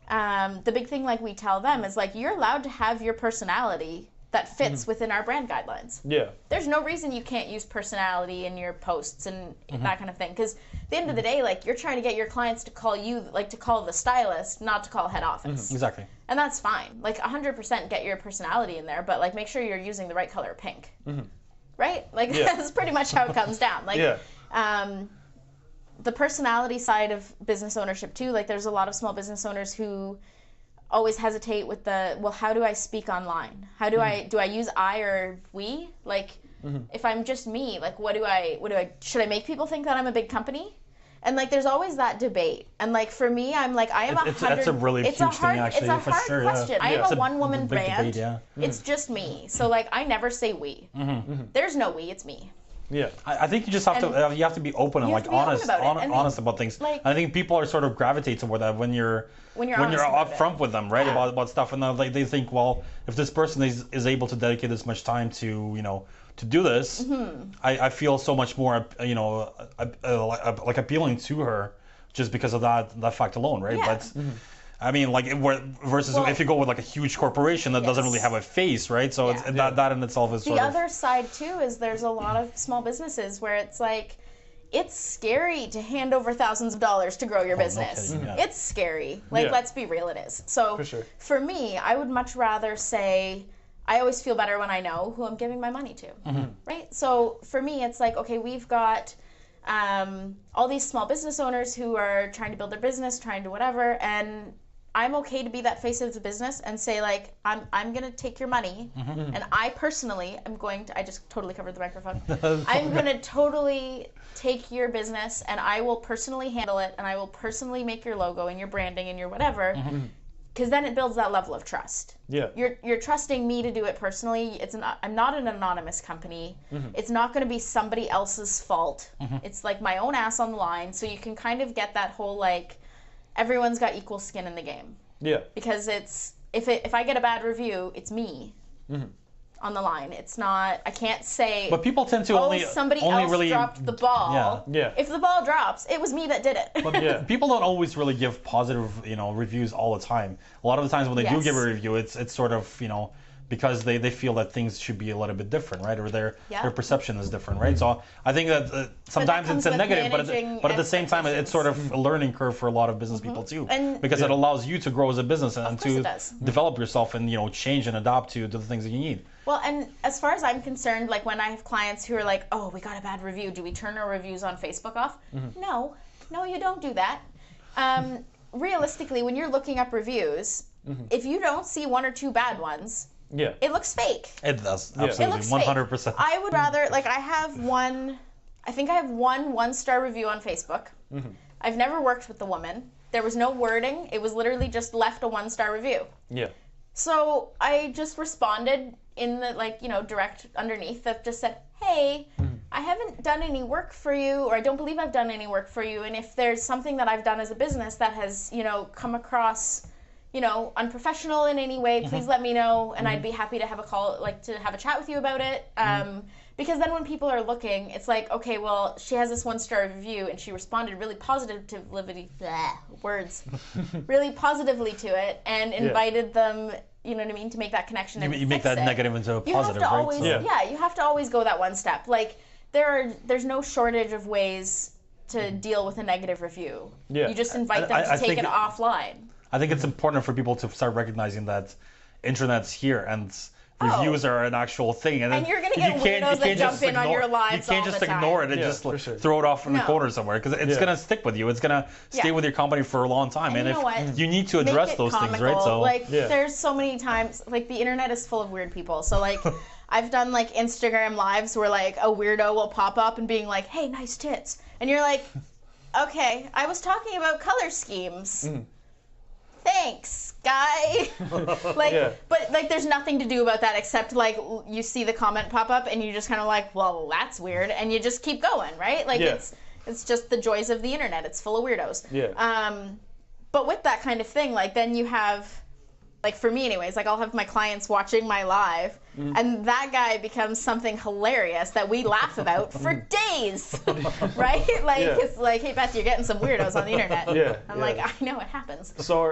the big thing. Like we tell them is like you're allowed to have your personality that fits within our brand guidelines. Yeah. There's no reason you can't use personality in your posts and that kind of thing. Because at the end of the day, like you're trying to get your clients to call you, like to call the stylist, not to call head office. Exactly. And that's fine. Like 100% get your personality in there, but like make sure you're using the right color of pink. Right? Like that's pretty much how it comes down. Like the personality side of business ownership too, like there's a lot of small business owners who always hesitate with the, well, how do I speak online? How do I use I or we? Like if I'm just me, like what do I should I make people think that I'm a big company? And like there's always that debate. And like for me, I'm like I am that's a really huge thing actually. It's a hard sure, question. I am a one-woman brand. Debate, It's just me. So like I never say we. There's no we, it's me. Yeah, I think you just have to be open and like honest about things. Like, I think people are sort of gravitate toward that when you're upfront with them, right, about stuff, and like they think, well, if this person is able to dedicate this much time to to do this, I feel so much more like appealing to her just because of that fact alone, right? Yeah. But I mean, like versus if you go with like a huge corporation that doesn't really have a face, right? So it's, that in itself is the other side too. Is there's a lot of small businesses where it's like it's scary to hand over thousands of dollars to grow your business. No kidding, It's scary. Like let's be real, it is. So for me, I would much rather say I always feel better when I know who I'm giving my money to, right? So for me, it's like okay, we've got. All these small business owners who are trying to build their business, trying to whatever, and I'm okay to be that face of the business and say like I'm gonna take your money, and I personally am going to. I just totally covered the microphone. I'm gonna totally take your business, and I will personally handle it, and I will personally make your logo and your branding and your whatever. Because then it builds that level of trust. Yeah. You're trusting me to do it personally. I'm not an anonymous company. It's not going to be somebody else's fault. It's like my own ass on the line. So you can kind of get that whole like everyone's got equal skin in the game. Yeah. Because it's if I get a bad review, it's me. On the line. It's not, I can't say, but people tend to somebody else really dropped the ball. Yeah. If the ball drops, it was me that did it. But people don't always really give positive, reviews all the time. A lot of the times when they do give a review, it's sort of, because they feel that things should be a little bit different, right? Or their perception is different, right? So I think that sometimes it's a negative, but at the same time, it's sort of a learning curve for a lot of business people too, because it allows you to grow as a business and to develop yourself and change and adapt to the things that you need. Well, and as far as I'm concerned, like when I have clients who are like, oh, we got a bad review, do we turn our reviews on Facebook off? No, you don't do that. Realistically, when you're looking up reviews, if you don't see one or two bad ones, it looks fake. It does, absolutely, 100%. I would rather, like I have one 1-star review on Facebook. I've never worked with the woman. There was no wording. It was literally just left a 1-star review. Yeah. So I just responded in the direct underneath that just said, hey, I haven't done any work for you, or I don't believe I've done any work for you, and if there's something that I've done as a business that has come across unprofessional in any way, please let me know, and I'd be happy to have a call, to have a chat with you about it. Because then when people are looking, it's like, okay, well, she has this 1-star review, and she responded really really positively to it, and invited them you know what I mean, to make that connection. You make that negative into a positive, you have to right? always, you have to always go that one step. Like there's no shortage of ways to deal with a negative review. Yeah. You just invite them to take it offline. I think it's important for people to start recognizing that internet's here and reviews are an actual thing. And you're going to get weirdos that jump in on your lives all the time. You can't just ignore it and just throw it off in the corner somewhere, because it's going to stick with you. It's going to stay with your company for a long time. And you know what? You need to address those things, right? So like there's so many times, like the internet is full of weird people. So like I've done like Instagram lives where like a weirdo will pop up and being like, "Hey, nice tits." And you're like, "Okay, I was talking about color schemes." Thanks, guy. But like there's nothing to do about that except like you see the comment pop up and you just kind of like, well, that's weird, and you just keep going, right? Like it's just the joys of the internet. It's full of weirdos. But with that kind of thing, like then you have, like for me anyways, like I'll have my clients watching my live and that guy becomes something hilarious that we laugh about for days, right? Like it's like, hey Beth, you're getting some weirdos on the internet. I'm like, I know it happens. So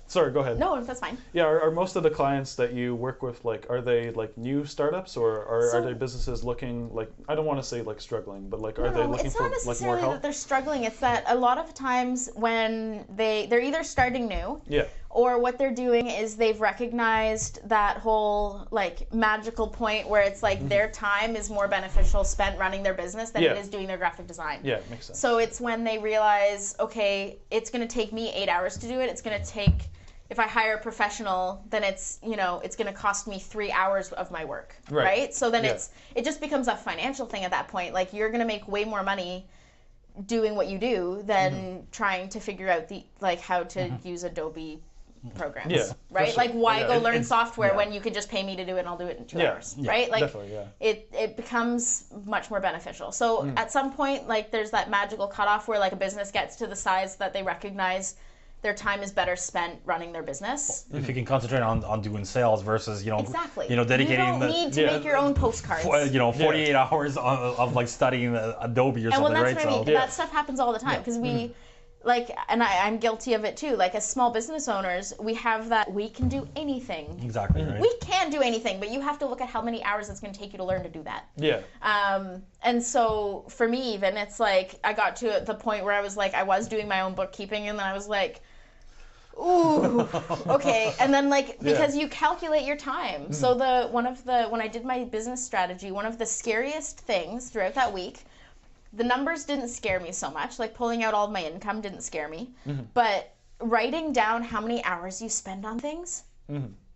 sorry, go ahead. No, that's fine. Yeah, are most of the clients that you work with, like, are they like new startups, or are they businesses looking, like, I don't want to say like struggling, but like, are they looking for like more help? It's not necessarily that they're struggling. It's that a lot of times when they're either starting new, or what they're doing is they've recognized that whole like magical point where it's like their time is more beneficial spent running their business than it is doing their graphic design. Yeah, makes sense. So it's when they realize, okay, it's going to take me 8 hours to do it. It's going to take, if I hire a professional, then it's, you know, it's going to cost me 3 hours of my work, right? So then it just becomes a financial thing at that point. Like you're going to make way more money doing what you do than trying to figure out the like how to use Adobe programs, right? Sure. Like why go learn software when you could just pay me to do it and I'll do it in 2 hours, right? Like it becomes much more beneficial. So at some point, like there's that magical cutoff where like a business gets to the size that they recognize their time is better spent running their business. If you can concentrate on doing sales versus dedicating. You don't need to make your own postcards. 48 hours of like studying Adobe or something, right? That's what I mean. That stuff happens all the time because we. Like, and I'm guilty of it too. Like, as small business owners, we have that we can do anything. Exactly. Right. We can do anything, but you have to look at how many hours it's going to take you to learn to do that. And so for me, even it's like I got to the point where I was like, I was doing my own bookkeeping, and then I was like, ooh, okay. And then like because you calculate your time. So when I did my business strategy, one of the scariest things throughout that week. The numbers didn't scare me so much. Like pulling out all of my income didn't scare me. But writing down how many hours you spend on things,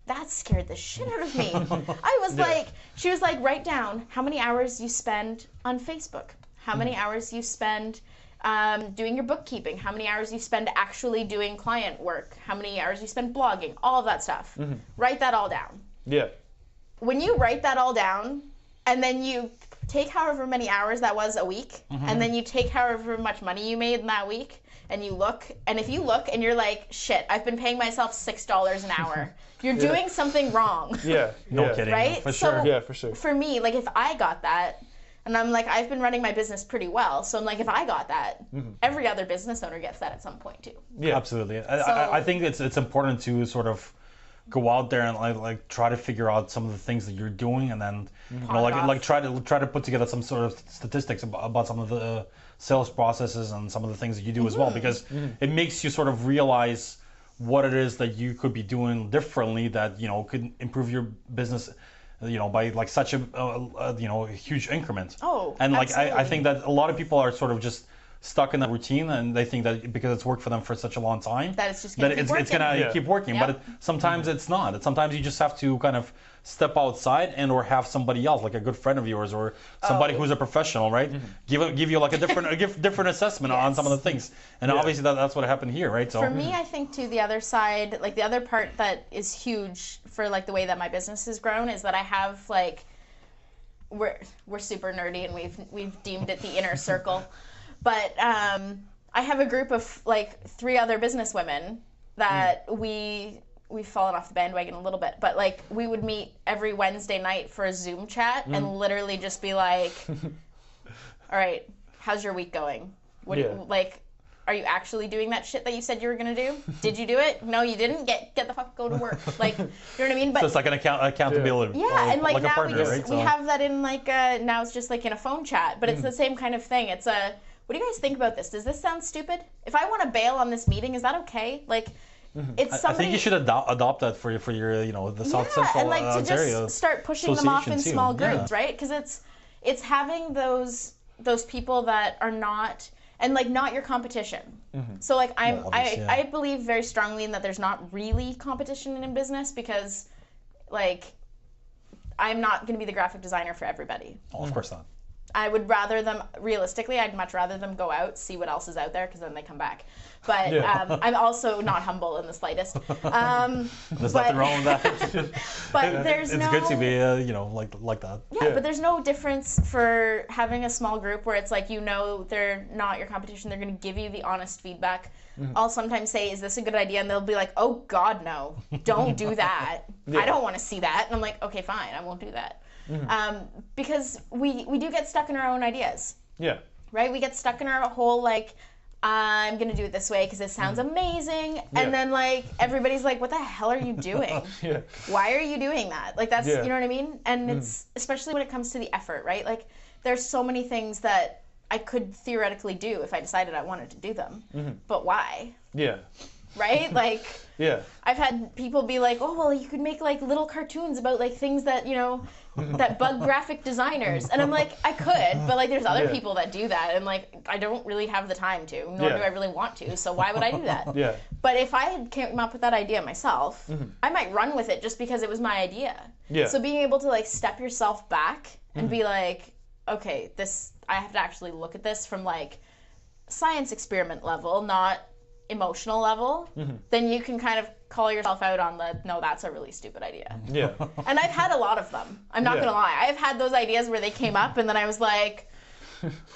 that scared the shit out of me. I was like, she was like, write down how many hours you spend on Facebook, how many hours you spend doing your bookkeeping, how many hours you spend actually doing client work, how many hours you spend blogging, all of that stuff. Write that all down. When you write that all down, and then you take however many hours that was a week, and then you take however much money you made in that week, and you look, and if you look and you're like, shit, I've been paying myself $6 an hour, you're doing something wrong. No kidding. Right? For sure. Yeah, for sure. For me, like if I got that, and I'm like, I've been running my business pretty well, so I'm like, if I got that, every other business owner gets that at some point too. Yeah, absolutely. I think it's important to sort of go out there and like try to figure out some of the things that you're doing, and then try to put together some sort of statistics about some of the sales processes and some of the things that you do as well, because it makes you sort of realize what it is that you could be doing differently that could improve your business by like such a huge increment. And like I think that a lot of people are sort of just stuck in that routine, and they think that because it's worked for them for such a long time that it's just gonna keep working. But sometimes it's not. Sometimes you just have to kind of step outside and or have somebody else, like a good friend of yours or somebody who's a professional, right? Give you like a different assessment on some of the things. And obviously that's what happened here, right? So for me, I think too, the other side, like the other part that is huge for like the way that my business has grown is that I have like we're super nerdy, and we've deemed it the inner circle. But I have a group of like 3 other business women that we've fallen off the bandwagon a little bit, but like we would meet every Wednesday night for a Zoom chat and literally just be like, all right, how's your week going? What do you, like, are you actually doing that shit that you said you were gonna do? Did you do it? No, you didn't. Get the fuck, go to work. Like, you know what I mean? But So it's like an accountability. yeah, and like a now partner, right? we have that in like now it's just like in a phone chat, but it's the same kind of thing. It's a, what do you guys think about this? Does this sound stupid? If I want to bail on this meeting, is that okay? Like, it's somebody. I think you should adopt that for your the South Central and like to Ontario just start pushing them off in Association too. small groups, Yeah. right? Because it's having those people that are not, and like not your competition. So like I believe very strongly in that there's not really competition in business, because like I'm not going to be the graphic designer for everybody. Oh, of course not. I would rather them, realistically, I'd much rather them go out, see what else is out there, because then they come back. But I'm also not humble in the slightest. There's nothing wrong with that. But there's it's good to be, like that. Yeah, but there's no difference for having a small group where it's like, they're not your competition. They're going to give you the honest feedback. I'll sometimes say, is this a good idea? And they'll be like, oh, God, no. Don't do that. I don't want to see that. And I'm like, okay, fine. I won't do that. Because we do get stuck in our own ideas. Yeah. Right? We get stuck in our whole, like, I'm going to do it this way because it sounds amazing. And then, like, everybody's like, what the hell are you doing? Why are you doing that? Like, that's, you know what I mean? And it's, especially when it comes to the effort, right? Like, there's so many things that I could theoretically do if I decided I wanted to do them. But why? Yeah. Right? Like, yeah. I've had people be like, oh, well, you could make, like, little cartoons about, like, things that, that bug graphic designers. And I'm like, I could, but, like, there's other people that do that. And, like, I don't really have the time to, nor do I really want to. So why would I do that? But if I had came up with that idea myself, I might run with it just because it was my idea. So being able to, like, step yourself back and be like, okay, I have to actually look at this from, like, science experiment level, not emotional level, then you can kind of call yourself out on no, that's a really stupid idea. Yeah. And I've had a lot of them. I'm not gonna lie. I've had those ideas where they came up and then I was like,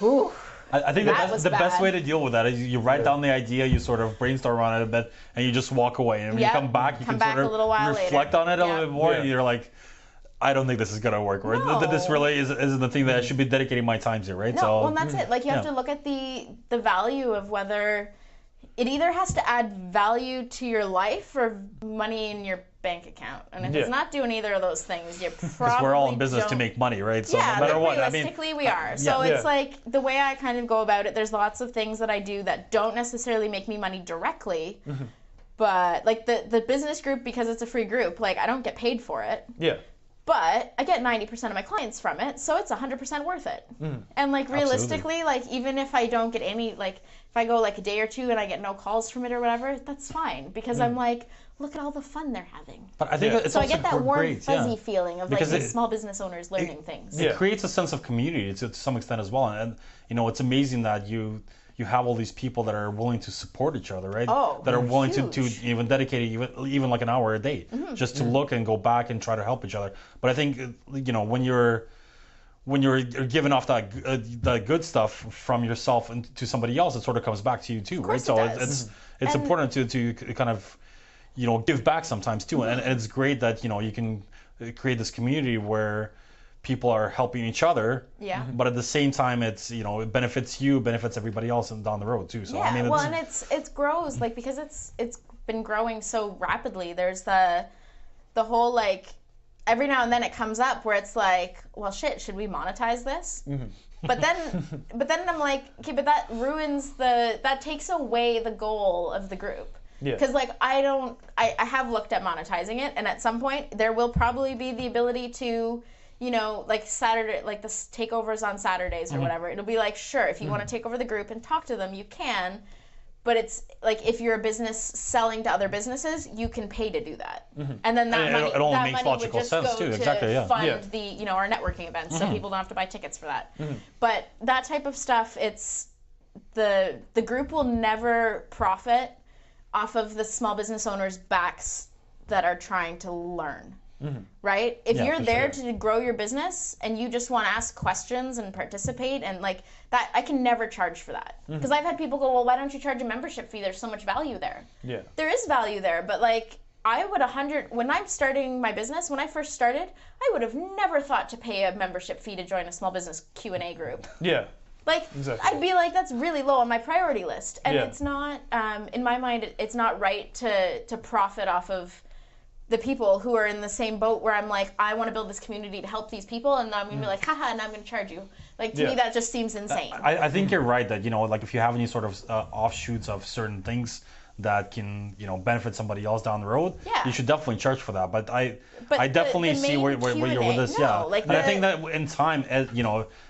ooh. I think the best way to deal with that is you write down the idea, you sort of brainstorm on it a bit, and you just walk away. And when you come back, you can sort of reflect on it a little bit more, and you're like, I don't think this is gonna work. Or this really isn't the thing that I should be dedicating my time to, right? No, well, and that's it. Like, you have to look at the value of whether it either has to add value to your life or money in your bank account. And if it's not doing either of those things, you probably because we're all in business to make money, right? So no matter what, realistically, we are. So it's like, the way I kind of go about it, there's lots of things that I do that don't necessarily make me money directly. But, like, the business group, because it's a free group, like, I don't get paid for it. Yeah. But I get 90% of my clients from it, so it's 100% worth it. And, like, realistically, like, even if I don't get any, like, if I go, like, a day or two and I get no calls from it or whatever, that's fine. Because I'm like, look at all the fun they're having. But I think it's so also I get that warm, great, fuzzy feeling of, because like, these small business owners learning things. It creates a sense of community to some extent as well. And, it's amazing that you have all these people that are willing to support each other, right? Oh, that are willing to huge. dedicate even like an hour a day just to look and go back and try to help each other. But I think when you're giving off that good stuff from yourself and to somebody else, it sort of comes back to you too, right? So it's important to kind of give back sometimes too, and it's great that you can create this community where people are helping each other, but at the same time, it's it benefits you, benefits everybody else, and down the road too. So I mean, well, and it grows, like, because it's been growing so rapidly. There's the whole, like, every now and then it comes up where it's like, well, shit, should we monetize this? But then I'm like, okay, but that takes away the goal of the group. Because, like, I have looked at monetizing it, and at some point there will probably be the ability to, like Saturday, like the takeovers on Saturdays or whatever. It'll be like, sure, if you want to take over the group and talk to them, you can. But it's like, if you're a business selling to other businesses, you can pay to do that. And then that money, it only makes would logical just sense go too. to Exactly, fund the, our networking events, so people don't have to buy tickets for that. But that type of stuff, it's the group will never profit off of the small business owners' backs that are trying to learn. Right? If you're there to grow your business and you just want to ask questions and participate, and like that, I can never charge for that. Because I've had people go, well, why don't you charge a membership fee? There's so much value there. Yeah. There is value there, but like, when I'm starting my business, when I first started, I would have never thought to pay a membership fee to join a small business Q&A group. Yeah. Like, Exactly. I'd be like, that's really low on my priority list. And Yeah. it's not, in my mind, it's not right to profit off of the people who are in the same boat where I'm like, I want to build this community to help these people, and I'm going to be like, haha, and I'm going to charge you. Like, to me, that just seems insane. I think you're right that, like if you have any sort of offshoots of certain things that can, benefit somebody else down the road, Yeah. you should definitely charge for that. But I But definitely the see main where you're Q&A, with this. no, Yeah. like And I think the- that in time,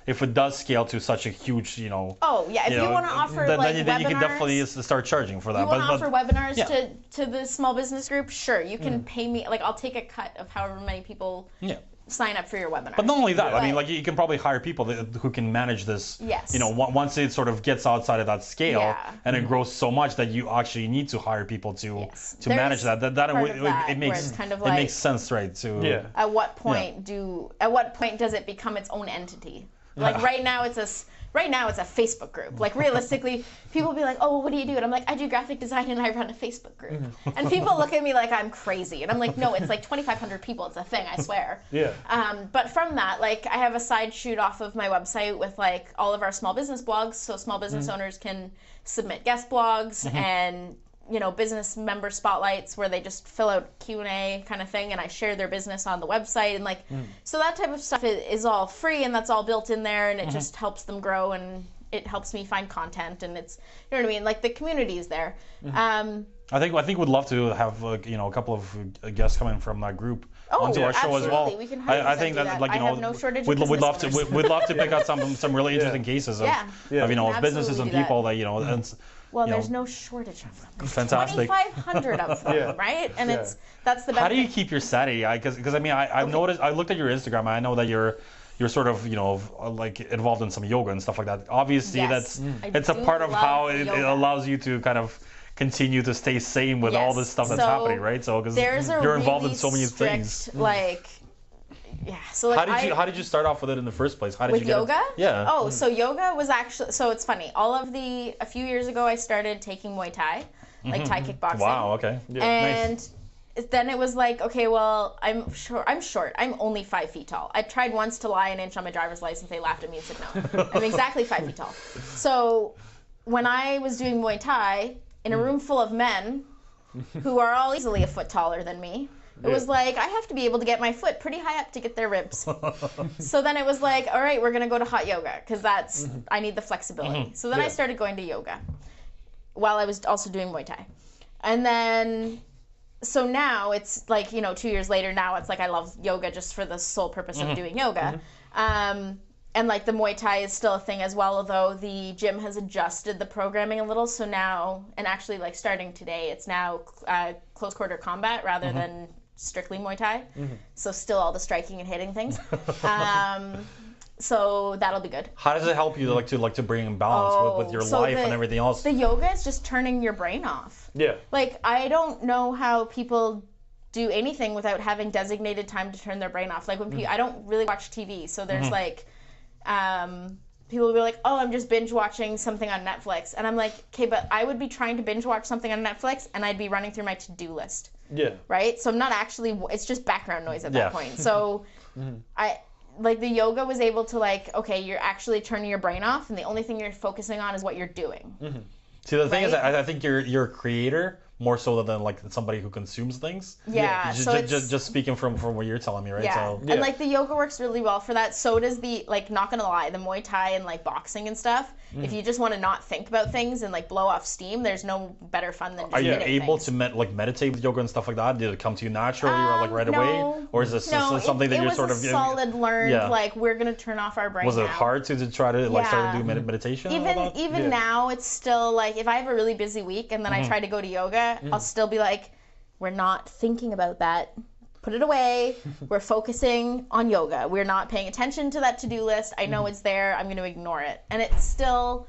if it does scale to such a huge, Oh, yeah, if you want to offer, then, like, then you can webinars- definitely start charging for that. You want to offer webinars yeah. to the small business group? Sure, you can pay me. Like, I'll take a cut of however many people Yeah. sign up for your webinar. But not only that, I mean, But- like you can probably hire people who can manage this. Yes. Once it sort of gets outside of that scale Yeah. and it grows so much that you actually need to hire people to Yes. manage There's that. part of that It where makes it's kind of it like- makes sense, right? Yeah. At what point does it become its own entity? Like right now it's a Facebook group. Like realistically, people will be like, "Oh, well, what do you do?" And I'm like, "I do graphic design and I run a Facebook group." And people look at me like I'm crazy, and I'm like, "No, it's like 2,500 people. It's a thing, I swear." Yeah. But from that, like I have a side shoot off of my website with like all of our small business blogs, so small business owners can submit guest blogs and business member spotlights where they just fill out Q&A kind of thing, and I share their business on the website, and like so that type of stuff is all free, and that's all built in there, and it just helps them grow, and it helps me find content, and it's what I mean, like the community is there. I think we'd love to have a couple of guests coming from that group onto our show as well. Absolutely. We can 100% I think do that that. like I have no shortage of we'd love business to owners. we'd love to pick out some really interesting cases of, Yeah. of Can businesses and absolutely do people that. that and Well, you know, there's no shortage of them. There's Fantastic. 2,500 of them, Yeah. right? And Yeah. that's the best. how do you keep your sanity? Because I mean I've noticed, I looked at your Instagram and I know that you're sort of like involved in some yoga and stuff like that. Obviously Yes. it's a I part do of love how it yoga. allows you to kind of continue to stay sane with all Yes. this stuff that's So happening, right? So because There's a you're involved really in so many strict, things. like, yeah. So like How did you start off with it in the first place? How did with you get yoga? Yeah. Oh, so yoga was actually, so it's funny. A few years ago, I stared taking Muay Thai, like Thai kickboxing. Wow. Okay. And Nice. then it was like, okay, well, I'm short. I'm only 5 feet tall. I tried once to lie an inch on my driver's license. They laughed at me and said no. I'm exactly 5 feet tall. So when I was doing Muay Thai in a room full of men who are all easily a foot taller than me, it was like, I have to be able to get my foot pretty high up to get their ribs. So then it was like, all right, we're going to go to hot yoga because I need the flexibility. So then I started going to yoga while I was also doing Muay Thai. And then, so now it's like, 2 years later, now it's like I love yoga just for the sole purpose of doing yoga. And like the Muay Thai is still a thing as well, although the gym has adjusted the programming a little. So now, and actually like starting today, it's now close quarter combat rather than strictly Muay Thai. So still all the striking and hitting things. So that'll be good. How does it help you to bring in balance with your so life and everything else? The yoga is just turning your brain off. Yeah. Like, I don't know how people do anything without having designated time to turn their brain off. Like, when I don't really watch TV, so there's like, people will be like, oh, I'm just binge watching something on Netflix. And I'm like, okay, but I would be trying to binge watch something on Netflix and I'd be running through my to-do list. Yeah. Right? So I'm not actually, it's just background noise at that Yeah. point. So the yoga was able to like, okay, you're actually turning your brain off and the only thing you're focusing on is what you're doing. See, the thing is, Right? I think you're a creator more so than like somebody who consumes things. Yeah. Just, So it's, just speaking from what you're telling me, right? yeah. So And like the yoga works really well for that. So does the, like, not gonna lie, the Muay Thai and like boxing and stuff. If you just want to not think about things and like blow off steam, there's no better fun than just are you hitting able things. to meditate with yoga and stuff like that? Did it come to you naturally or like right No. away? Or is this something that it you're was sort a of solid learned, Yeah. like, we're gonna turn off our brain Was it now. hard to try to like start to do Yeah. meditation? and all that? Even Yeah. now, it's still like, if I have a really busy week and then I try to go to yoga, I'll still be like, we're not thinking about that. Put it away. We're focusing on yoga. We're not paying attention to that to-do list. I know it's there. I'm going to ignore it. And it still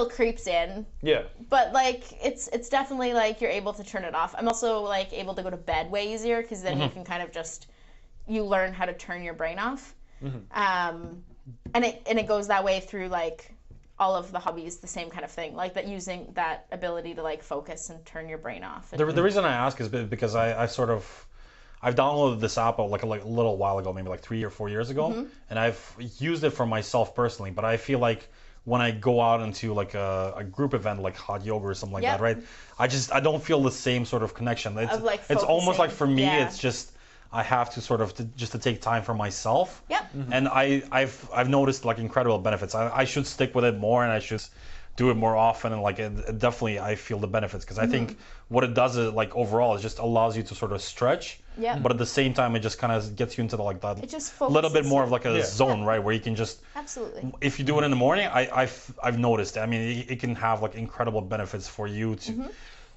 creeps in. Yeah. But like, it's definitely like you're able to turn it off. I'm also like able to go to bed way easier because then you can kind of just, you learn how to turn your brain off. And it goes that way through like all of the hobbies, the same kind of thing, like that, using that ability to like focus and turn your brain off. The reason I ask is because I I've downloaded this app like a little while ago, maybe like 3 or 4 years ago, and I've used it for myself personally. But I feel like when I go out into like a group event like hot yoga or something like that, right? I don't feel the same sort of connection. It's like it's almost like for me, yeah. it's just I have to sort of just to take time for myself. Yep. And I've noticed like incredible benefits. I should stick with it more, and I should do it more often, and like it definitely I feel the benefits, because I think what it does is like overall it just allows you to sort of stretch. Yeah. But at the same time, it just kind of gets you into the, like that It just little bit focuses more of like a zone, right, where you can just Absolutely. if you do it in the morning, I've noticed. I mean, it can have like incredible benefits for you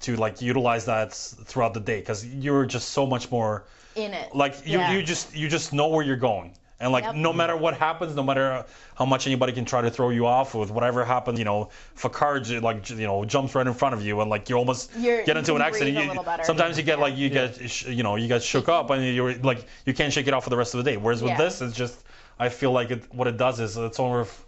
to like utilize that throughout the day, because you're just so much more In it. like you just know where you're going. And like no matter what happens, no matter how much anybody can try to throw you off with whatever happens, you know, if a car jumps right in front of you and like you almost get into an accident, sometimes you get like you get shook up and you're like you can't shake it off for the rest of the day. Whereas with this, it's just I feel like what it does is it sort of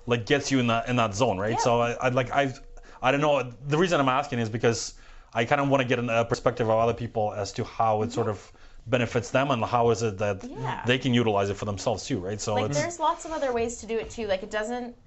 like gets you in that zone, right? So I don't know. The reason I'm asking is because I kind of want to get a perspective of other people as to how it sort of benefits them, and how is it that they can utilize it for themselves too, right? So like there's lots of other ways to do it too. Like it doesn't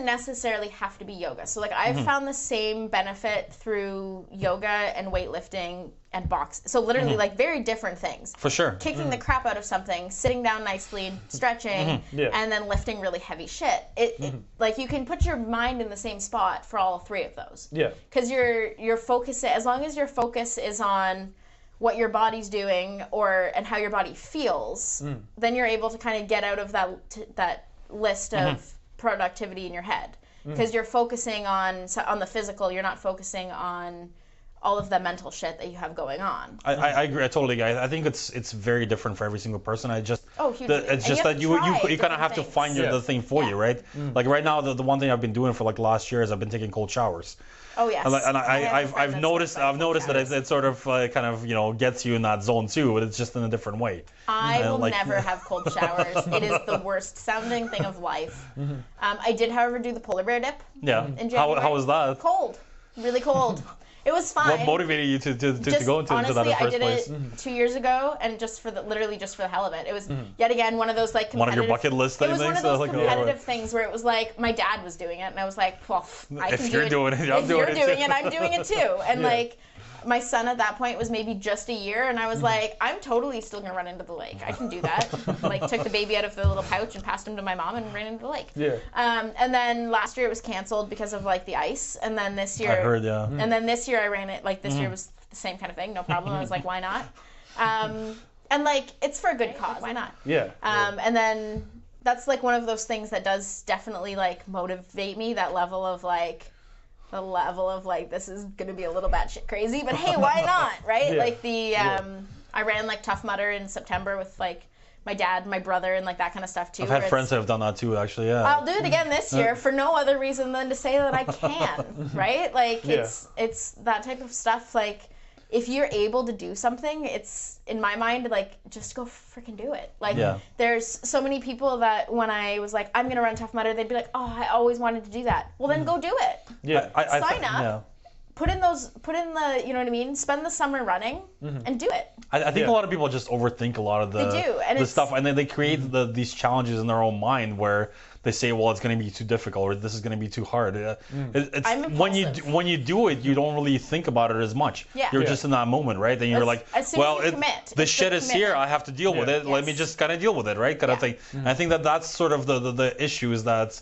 necessarily have to be yoga. So like I've found the same benefit through yoga and weightlifting and boxing. So literally like very different things. For sure. Kicking the crap out of something, sitting down nicely, stretching, and then lifting really heavy shit. It like you can put your mind in the same spot for all three of those. Yeah. Because your focus, as long as your focus is on what your body's doing and how your body feels, then you're able to kind of get out of that list of productivity in your head, because you're focusing on the physical. You're not focusing on all of the mental shit that you have going on. I agree. I totally agree. I think it's very different for every single person. Hugely. It's just that you kind of have to find the thing for you, right? Like right now, the one thing I've been doing for like last year is I've been taking cold showers. Oh yes. And I've noticed that it sort of kind of gets you in that zone too, but it's just in a different way. I will never have cold showers. It is the worst sounding thing of life. I did, however, do the polar bear dip. Yeah. In January. How was that? Cold. Really cold. It was fine. What motivated you to go into that in the first place? Honestly, I did it 2 years ago, and literally just for the hell of it. It was yet again one of those like competitive. One of your bucket list things. It was one of those competitive things where it was like my dad was doing it, and I was like, well, if you're doing it, I'm doing it too. And like my son at that point was maybe just a year, and I was like, I'm totally still gonna run into the lake. I can do that. Like took the baby out of the little pouch and passed him to my mom and ran into the lake. Yeah. And then last year it was canceled because of like the ice, and then this year I heard, yeah. And then this year I ran it. Like this year was the same kind of thing, no problem. I was like, why not? And like it's for a good cause. Why not? Yeah. And then that's like one of those things that does definitely like motivate me. That level of like. The level of like this is gonna be a little batshit crazy, but hey, why not, right? Yeah. Like I ran like Tough Mudder in September with like my dad, my brother, and like that kind of stuff too. I've had friends that have done that too, actually. Yeah. I'll do it again this year for no other reason than to say that I can, right? Like it's that type of stuff. Like if you're able to do something, it's in my mind like just go freaking do it. Like there's so many people that when I was like I'm gonna run Tough Mudder, they'd be like, oh, I always wanted to do that. Well then go do it. Yeah. Sign up. Yeah. Put in the, you know what I mean? Spend the summer running and do it. I think a lot of people just overthink a lot of the stuff, and then they create these challenges in their own mind where they say, well, it's going to be too difficult, or this is going to be too hard. It's when you do it, you don't really think about it as much. Yeah. You're just in that moment, right? Then you're like, well, the shit is here. I have to deal with it. Yes. Let me just kind of deal with it, right? Kind of thing. And I think that's sort of the issue is that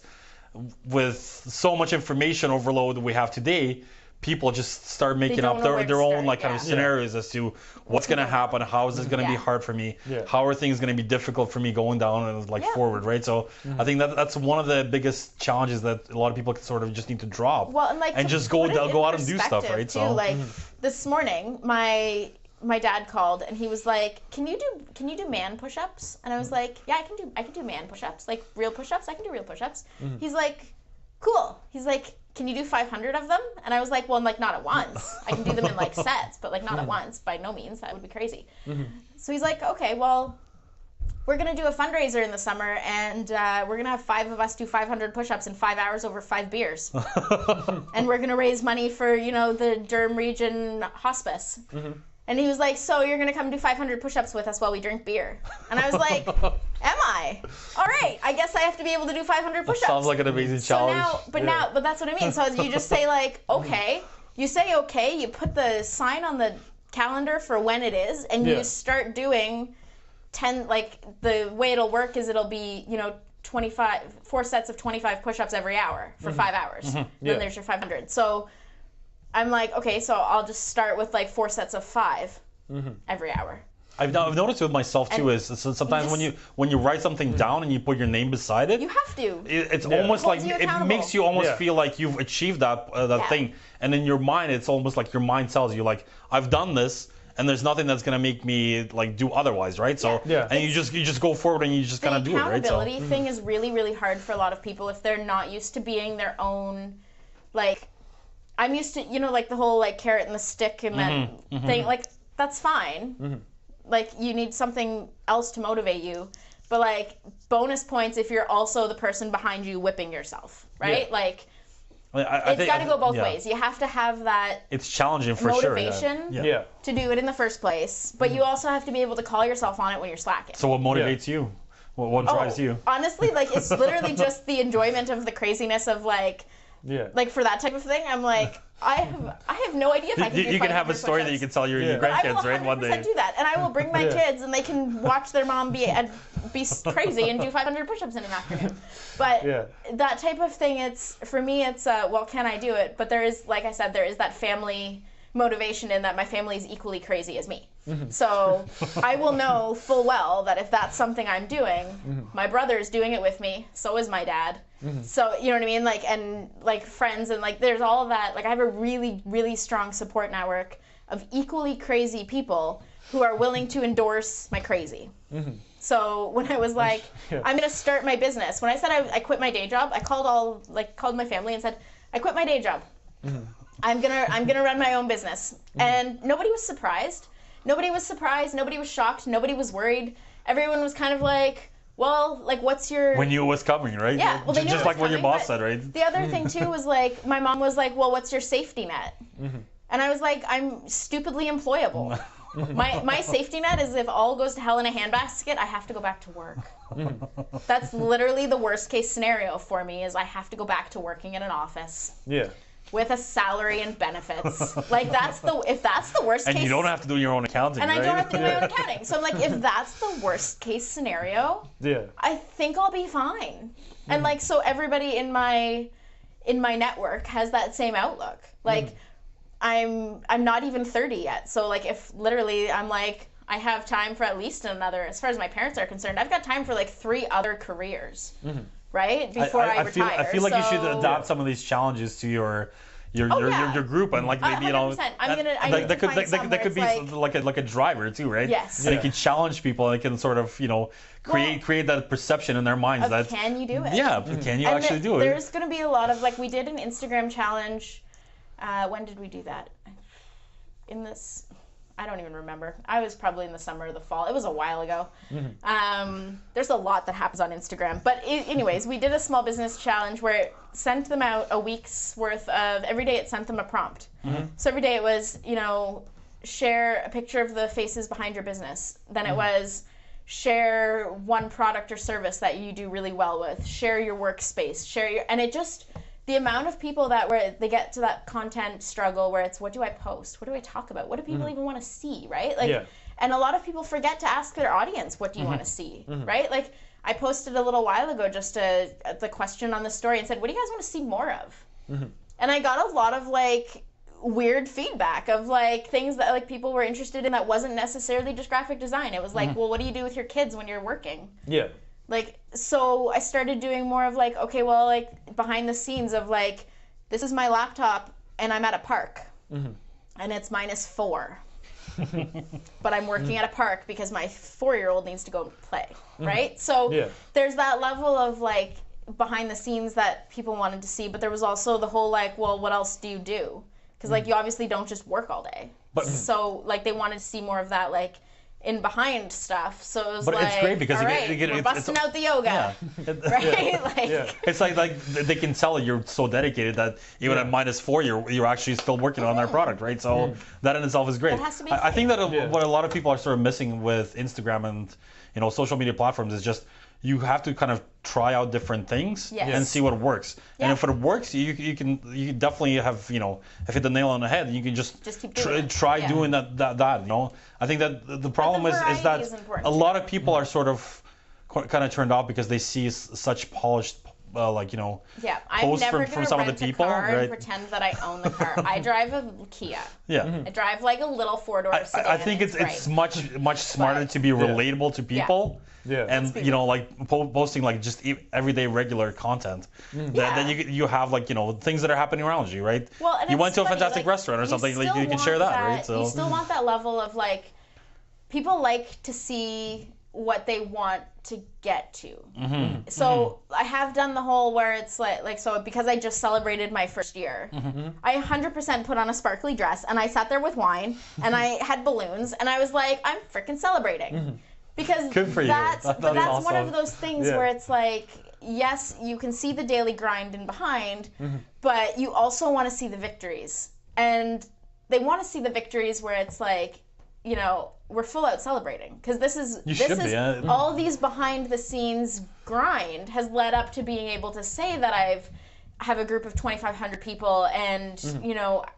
with so much information overload that we have today, people just start making up their own like kind of scenarios as to what's going to happen, how is this going to be hard for me, how are things going to be difficult for me going down and like forward, right? So I think that's one of the biggest challenges that a lot of people can sort of just need to drop. Well, and just go out and do stuff, right? Too, so like this morning, my dad called and he was like, "Can you do man push-ups?" And I was like, "Yeah, I can do man push-ups, like real push-ups. I can do real push-ups." He's like, "Cool." He's like, "Can you do 500 of them?" And I was like, well, like not at once. I can do them in like sets, but like not at once. By no means, that would be crazy. So he's like, okay, well, we're gonna do a fundraiser in the summer, and we're gonna have 5 of us do 500 push-ups in 5 hours over 5 beers, and we're gonna raise money for the Durham Region Hospice. And he was like, so you're going to come do 500 push-ups with us while we drink beer. And I was like, am I? All right, I guess I have to be able to do 500 push-ups. That sounds like an amazing challenge. But that's what I mean. So you just say like, okay. You say okay, you put the sign on the calendar for when it is, and you start doing 10, like the way it'll work is it'll be, 4 sets of 25 push-ups every hour for 5 hours. Then there's your 500. So I'm like, okay, so I'll just start with like 4 sets of 5 every hour. I've noticed with myself too is sometimes when you write something down and you put your name beside it, you have to. It's almost like it makes you almost feel like you've achieved that thing, and in your mind it's almost like your mind tells you like I've done this, and there's nothing that's gonna make me like do otherwise, right? So and you just go forward and you just kind of do it, right? The accountability thing is really, really hard for a lot of people if they're not used to being their own, like I'm used to, like the whole like carrot and the stick and that thing, like that's fine. Like you need something else to motivate you, but like bonus points if you're also the person behind you whipping yourself, right? Like it's got to go both ways. You have to have that. It's challenging for motivation to do it in the first place, but you also have to be able to call yourself on it when you're slacking. So what motivates you? What drives you? Honestly, like it's literally just the enjoyment of the craziness of like for that type of thing. I'm like. I have no idea if I can do You can have a story that you can tell your grandkids, right? One day. I will 100% do that, and I will bring my kids, and they can watch their mom be crazy and do 500 push-ups in an afternoon. But that type of thing, for me, it's well, can I do it? But there is, like I said, there is that family motivation in that my family is equally crazy as me. So I will know full well that if that's something I'm doing, my brother's doing it with me, so is my dad. So, you know what I mean? Like, and like friends and like, there's all of that. Like I have a really, really strong support network of equally crazy people who are willing to endorse my crazy. So when I was like, I'm going to start my business, when I said I quit my day job, I called my family and said, I quit my day job. I'm gonna run my own business. And nobody was surprised. Nobody was shocked. Nobody was worried. Everyone was kind of like, well, like, what's your... When you knew it was coming, right? Yeah, well, they knew just like what your boss said, right? The other thing, too, was, like, my mom was like, well, what's your safety net? And I was like, I'm stupidly employable. My safety net is if all goes to hell in a handbasket, I have to go back to work. That's literally the worst-case scenario for me, is I have to go back to working in an office. With a salary and benefits. Like, if that's the worst case... And you don't have to do your own accounting, and right? I don't have to do my own accounting. So I'm like, if that's the worst case scenario, I think I'll be fine. And like, so everybody in my network has that same outlook. Like, I'm not even 30 yet. So like, if literally I'm like, I have time for at least another, as far as my parents are concerned, I've got time for like 3 other careers. Right before I retire. I feel like you should adapt some of these challenges to your group, and like maybe 100%. That could be like a driver too, right? Yes. So you can challenge people, and it can sort of create that perception in their minds that can you do it? Yeah, can you actually do it? There's going to be a lot of like we did an Instagram challenge. When did we do that? I don't even remember. I was probably in the summer or the fall. It was a while ago. There's a lot that happens on Instagram. But anyways, we did a small business challenge where it sent them out a week's worth of, every day it sent them a prompt. So every day it was, share a picture of the faces behind your business. Then it was share one product or service that you do really well with. Share your workspace. And it just... The amount of people where they get to that content struggle where it's, what do I post? What do I talk about? What do people even want to see, right? Like, and a lot of people forget to ask their audience, what do you want to see, right? Like, I posted a little while ago just the question on the story and said, what do you guys want to see more of? And I got a lot of, like, weird feedback of, like, things that, like, people were interested in that wasn't necessarily just graphic design. It was like, well, what do you do with your kids when you're working? Like, so I started doing more of like, okay, well, like behind the scenes of like, this is my laptop and I'm at a park and it's -4, but I'm working at a park because my 4-year-old needs to go play, right? So there's that level of like behind the scenes that people wanted to see, but there was also the whole like, well, what else do you do? Because like you obviously don't just work all day. So like they wanted to see more of that like in behind stuff. So it was But like, it's great because all you right, get we're it's busting out the yoga, yeah. right? Like, Yeah. It's like they can tell you're so dedicated that even at -4 you're actually still working on their product, right? So that in itself is great. That has to be I think that Yeah. what a lot of people are sort of missing with Instagram and social media platforms is just you have to kind of try out different things Yes. and see what works. Yeah. And if it works, you can definitely have have hit the nail on the head. You can just keep doing it. try Yeah. doing that. I think that the problem is variety that is important a too. lot of people are sort of kind of turned off because they see such polished yeah, I'm posts never from gonna some of rent the people, a car right? and pretend that I own the car. I drive a Kia. Yeah. I drive like a little 4-door sedan. I think it's great. much smarter But- to be relatable to people. Yeah. And like posting like just everyday regular content. Then you have like things that are happening around you, right? Well, and you it's went to a funny, fantastic like, restaurant or something, like still you can want share that, right? So you still want that level of like, people like to see what they want to get to. So I have done the whole where it's like so because I just celebrated my first year, I 100% put on a sparkly dress and I sat there with wine and I had balloons and I was like, I'm freaking celebrating. Because Good for you. that's That's one awesome. of those things Yeah. where it's like, yes, you can see the daily grind in behind, but you also want to see the victories. And they want to see the victories where it's like, we're full out celebrating. Because this is all these behind the scenes grind has led up to being able to say that I have a group of 2,500 people and,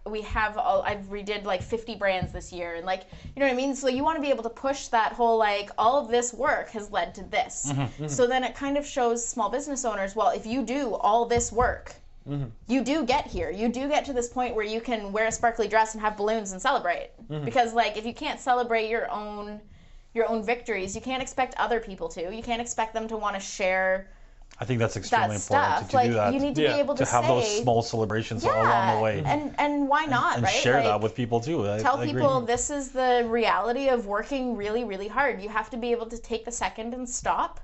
I've redid like 50 brands this year. And like, you know what I mean? So you want to be able to push that whole, like, all of this work has led to this. So then it kind of shows small business owners, well, if you do all this work, you do get here. You do get to this point where you can wear a sparkly dress and have balloons and celebrate. Because like, if you can't celebrate your own victories, you can't expect other people to. You can't expect them to want to share I think that's extremely that important stuff. to Like, do that. you need to be able to have say, those small celebrations along the way. And why not, and right? share Like, that with people too. tell I agree. people this is the reality of working really, really hard. You have to be able to take the second and stop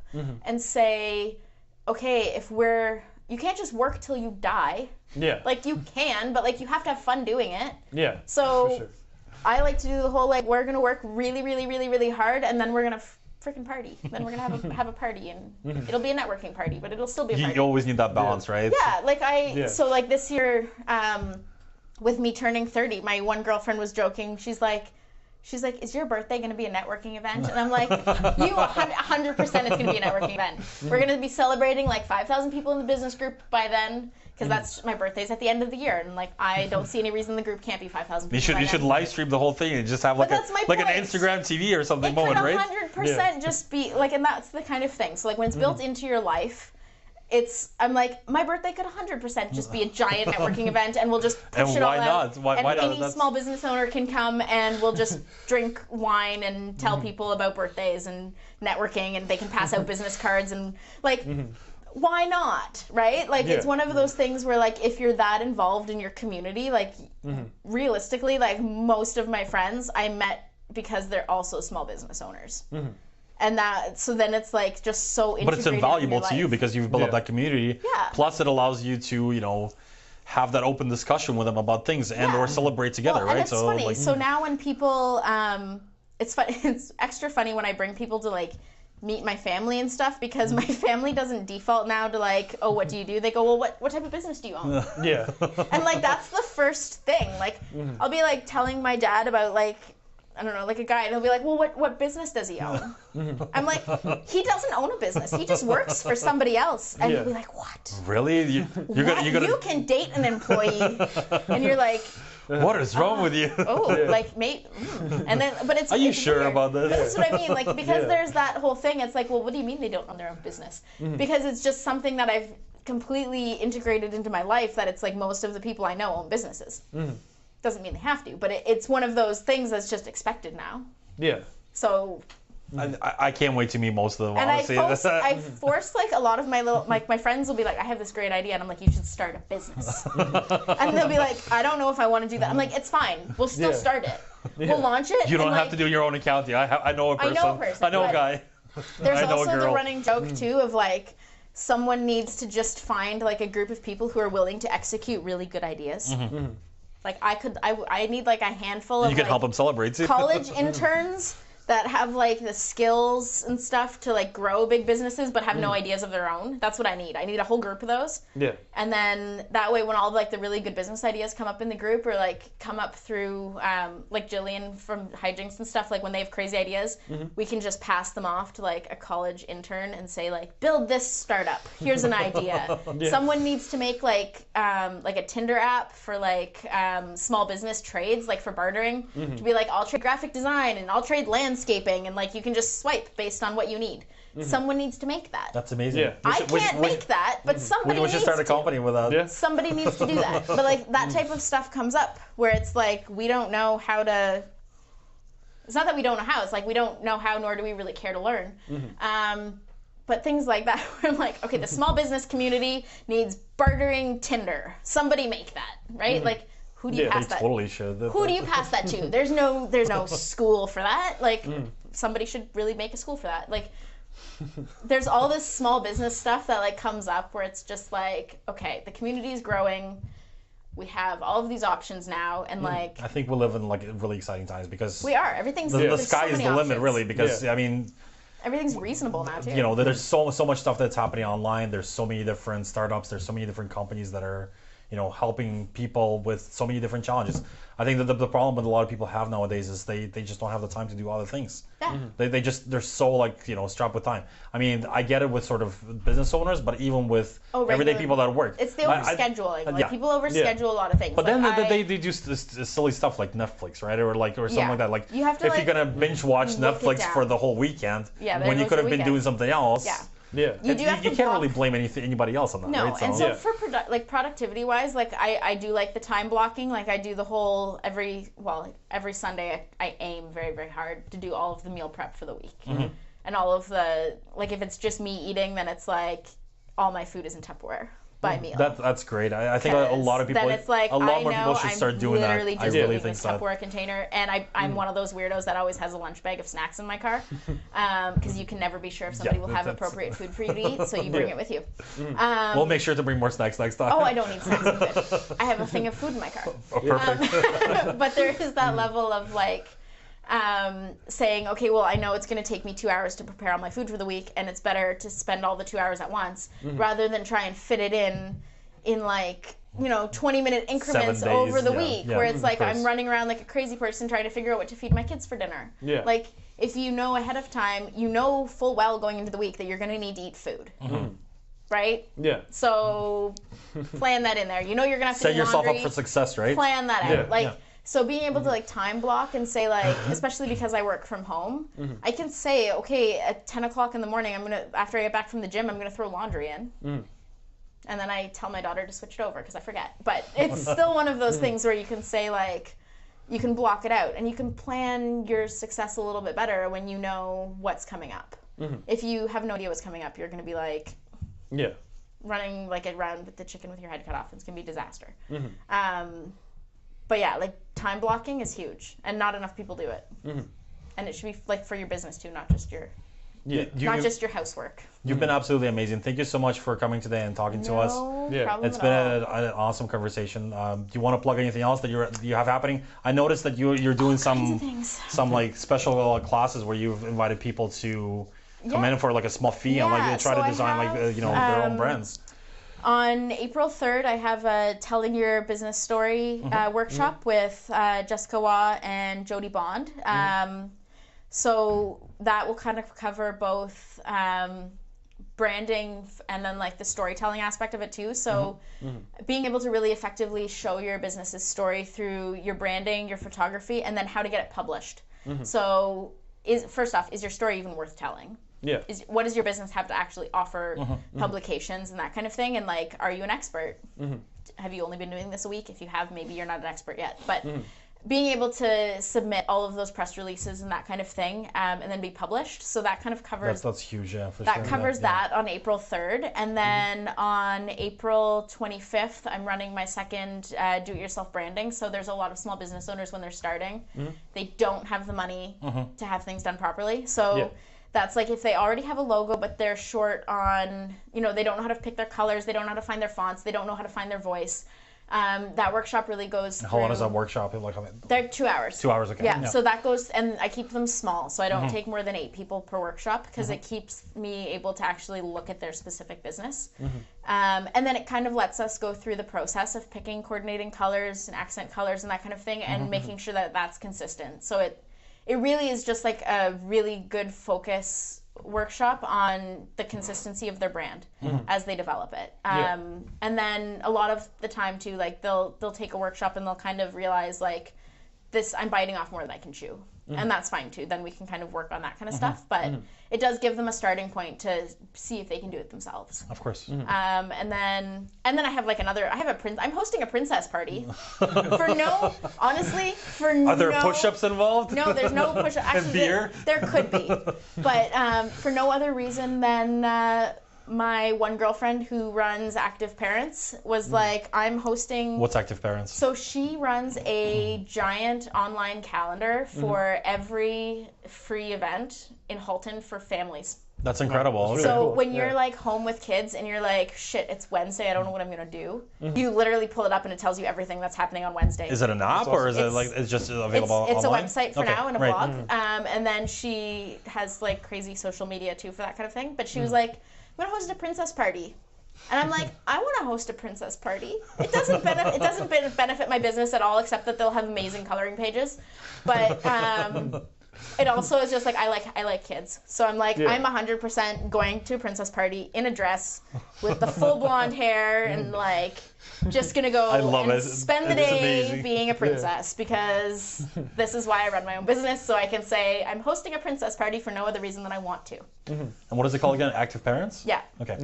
and say, okay, you can't just work till you die. Yeah. Like, you can, but like, you have to have fun doing it. Yeah. So for sure. I like to do the whole, like, we're gonna work really, really, really, really hard, and then we're gonna freaking party. Then we're gonna have a party, and it'll be a networking party, but it'll still be a party. You always need that balance, right? Yeah, like so like this year, with me turning 30, my one girlfriend was joking. She's like, is your birthday going to be a networking event? And I'm like, 100% it's going to be a networking event. We're going to be celebrating like 5,000 people in the business group by then, because that's my birthday's at the end of the year, and like I don't see any reason the group can't be 5,000 people. You should live stream the whole thing and just have like that's my an point. Instagram TV or something It moment, could right? 100% just be like, and that's the kind of thing. So like when it's built into your life, I'm like, my birthday could 100% just be a giant networking event, and we'll just push And it all why out. not? Why and not? any That's- small business owner can come, and we'll just drink wine and tell people about birthdays and networking, and they can pass out business cards and like. Why not, right? Like, it's one of those things where, like, if you're that involved in your community, like, realistically, like, most of my friends I met because they're also small business owners. And so then it's, like, just so integrated. But it's invaluable in your to you life. because you've built up that community. Yeah. Plus, it allows you to, have that open discussion with them about things and or celebrate together, Well, right? And it's So, funny. like, So now when people, it's fun. It's extra funny when I bring people to, like, meet my family and stuff, because my family doesn't default now to like, oh, what do you do? They go, well, what type of business do you own? Yeah. And like, that's the first thing. Like, I'll be like telling my dad about like, I don't know, like a guy, and he'll be like, well, what business does he own? I'm like, he doesn't own a business. He just works for somebody else. And he'll be like, what? really? You're gonna You can date an employee, and you're like, what is wrong with you? like, mate, and then, but it's. Are you it's sure weird. about this? That's what I mean. Like, because there's that whole thing. It's like, well, what do you mean they don't own their own business? Because it's just something that I've completely integrated into my life. That it's like most of the people I know own businesses. Doesn't mean they have to, but it's one of those things that's just expected now. Yeah. So. I can't wait to meet most of them. And honestly, I forced like a lot of my friends will be like, I have this great idea, and I'm like, you should start a business. And they'll be like, I don't know if I want to do that. I'm like, it's fine. We'll still start it. We'll launch it. you don't and, have like, to do your own accounting. I know a person. I I know a but guy. There's I know a also the girl. running joke too of like, someone needs to just find like a group of people who are willing to execute really good ideas. Like I need like a handful of You can like, help them celebrate too. college interns that have like the skills and stuff to like grow big businesses but have no ideas of their own. That's what I need. I need a whole group of those. Yeah. And then that way when all of like the really good business ideas come up in the group or like come up through like Jillian from Hijinks and stuff, like when they have crazy ideas, we can just pass them off to like a college intern and say like, build this startup. Here's an idea. Someone needs to make like a Tinder app for like small business trades, like for bartering, to be like, I'll trade graphic design and I'll trade landscaping, and like you can just swipe based on what you need. Someone needs to make that. That's amazing. Yeah. I can't make that, but somebody We needs should start a to. company with that. Yeah. Somebody needs to do that. But like that type of stuff comes up where it's like we don't know how to. It's not that we don't know how. It's like we don't know how, nor do we really care to learn. But things like that, we're like, okay, the small business community needs bartering Tinder. Somebody make that, right? Like, who do you pass that? Totally should. Who do you pass that to? There's no school for that. Like, somebody should really make a school for that. Like, there's all this small business stuff that like comes up where it's just like, okay, the community is growing. We have all of these options now, and like I think we live in like really exciting times because we are. Everything's the there's sky so is many the limit, options. really. Because I mean, Everything's reasonable now too. you know, there's so much stuff that's happening online. There's so many different startups. There's so many different companies that are, you know, helping people with so many different challenges. I think that the problem that a lot of people have nowadays is they just don't have the time to do other things. Yeah. They're so like, you know, strapped with time. I mean, I get it with sort of business owners, but even with everyday regular people that work. It's the overscheduling. Like yeah. people overschedule a lot of things. But like then they do this silly stuff like Netflix, right? Or something like that. Like You have to, if like, you're gonna binge watch look it Netflix down. for the whole weekend, Yeah, there when you goes could your have been weekend. doing something else. Yeah. Yeah. You do have to You can't block- really blame anybody else on that, No, right? and so Yeah. for productivity wise, like I do like the time blocking. Like I do the whole every Sunday I aim very, very hard to do all of the meal prep for the week. And all of the, like if it's just me eating, then it's like all my food is in Tupperware by meal. That's great. I think a lot of people, Then it's like, a lot I more people know should I'm start doing that. literally I just really leaving think a that. Tupperware container, and I'm one of those weirdos that always has a lunch bag of snacks in my car, because you can never be sure if somebody will have that's- appropriate food for you to eat, so you bring it with you. We'll make sure to bring more snacks next time. Oh, I don't need snacks and food. I have a thing of food in my car. Oh, perfect. But there is that level of like saying, okay, well, I know it's going to take me 2 hours to prepare all my food for the week, and it's better to spend all the 2 hours at once rather than try and fit it in like, you know, 20-minute increments 7 days, over the yeah, week, yeah, where it's like of course. I'm running around like a crazy person trying to figure out what to feed my kids for dinner. Yeah. Like, if you know ahead of time, you know full well going into the week that you're going to need to eat food. Right? Yeah. So plan that in there. You know you're going to have to Set do yourself laundry. up for success, right? Plan that Yeah. out. Like, Yeah. so being able to like time block and say like, especially because I work from home, I can say, okay, at 10 o'clock in the morning, after I get back from the gym, I'm gonna throw laundry in. And then I tell my daughter to switch it over because I forget. But it's still one of those things where you can say like, you can block it out and you can plan your success a little bit better when you know what's coming up. If you have no idea what's coming up, you're gonna be like Yeah. running like around with the chicken with your head cut off. It's gonna be a disaster. But yeah, like time blocking is huge, and not enough people do it. And it should be like for your business too, not just your just your housework. You've been absolutely amazing. Thank you so much for coming today and talking to us. No Yeah. problem It's at been all. an awesome conversation. Do you want to plug anything else that you have happening? I noticed that you're doing kinds of things. some like special classes where you've invited people to come in for like a small fee and like Yeah, try so to I design like have, their own brands. On April 3rd, I have a Telling Your Business Story workshop with Jessica Waugh and Jody Bond. So that will kind of cover both branding and then like the storytelling aspect of it too. So being able to really effectively show your business's story through your branding, your photography, and then how to get it published. So first off, is your story even worth telling? Yeah. What does your business have to actually offer publications and that kind of thing? And like, are you an expert? Have you only been doing this a week? If you have, maybe you're not an expert yet. But being able to submit all of those press releases and that kind of thing, and then be published. So that kind of covers That's huge, yeah, for that sure. covers Yeah. that on April 3rd. And then on April 25th, I'm running my second do-it-yourself branding. So there's a lot of small business owners when they're starting. They don't have the money to have things done properly. So Yeah. that's like if they already have a logo, but they're short on, they don't know how to pick their colors. They don't know how to find their fonts. They don't know how to find their voice. That workshop really goes through. How long is that workshop? Like, They're 2 hours. 2 hours, okay. Yeah, so that goes, and I keep them small, so I don't Mm-hmm. take more than 8 people per workshop because it keeps me able to actually look at their specific business. Mm-hmm. And then it kind of lets us go through the process of picking, coordinating colors and accent colors and that kind of thing, and making sure that that's consistent. So it really is just like a really good focus workshop on the consistency of their brand as they develop it. And then a lot of the time too, like they'll take a workshop and they'll kind of realize like this, I'm biting off more than I can chew. And that's fine too. Then we can kind of work on that kind of stuff. But it does give them a starting point to see if they can do it themselves. of course. And then I have like I'm hosting a princess party for no, honestly, for Are there no, push-ups involved? No, there's no push-up. Actually, beer? There could be, but for no other reason than my one girlfriend who runs Active Parents was like, I'm hosting. What's Active Parents? So she runs a giant online calendar for every free event in Halton for families. That's incredible. That's Okay. So cool. when you're Yeah. like home with kids and you're like, shit, it's Wednesday, I don't know what I'm gonna do. You literally pull it up and it tells you everything that's happening on Wednesday. Is it an app or is it It's- like it's just available It's online? a website for Okay, now and a right. blog. And then she has like crazy social media too for that kind of thing. But she was like, I'm gonna host a princess party. And I'm like, I want to host a princess party. It doesn't benefit my business at all, except that they'll have amazing coloring pages. But it also is just like I like kids, so I'm like I'm 100% going to a princess party in a dress with the full blonde hair and like just gonna go I love and it. spend the It's day amazing. being a princess because this is why I run my own business, so I can say I'm hosting a princess party for no other reason than I want to. And what is it called again? Active Parents? Yeah. Okay.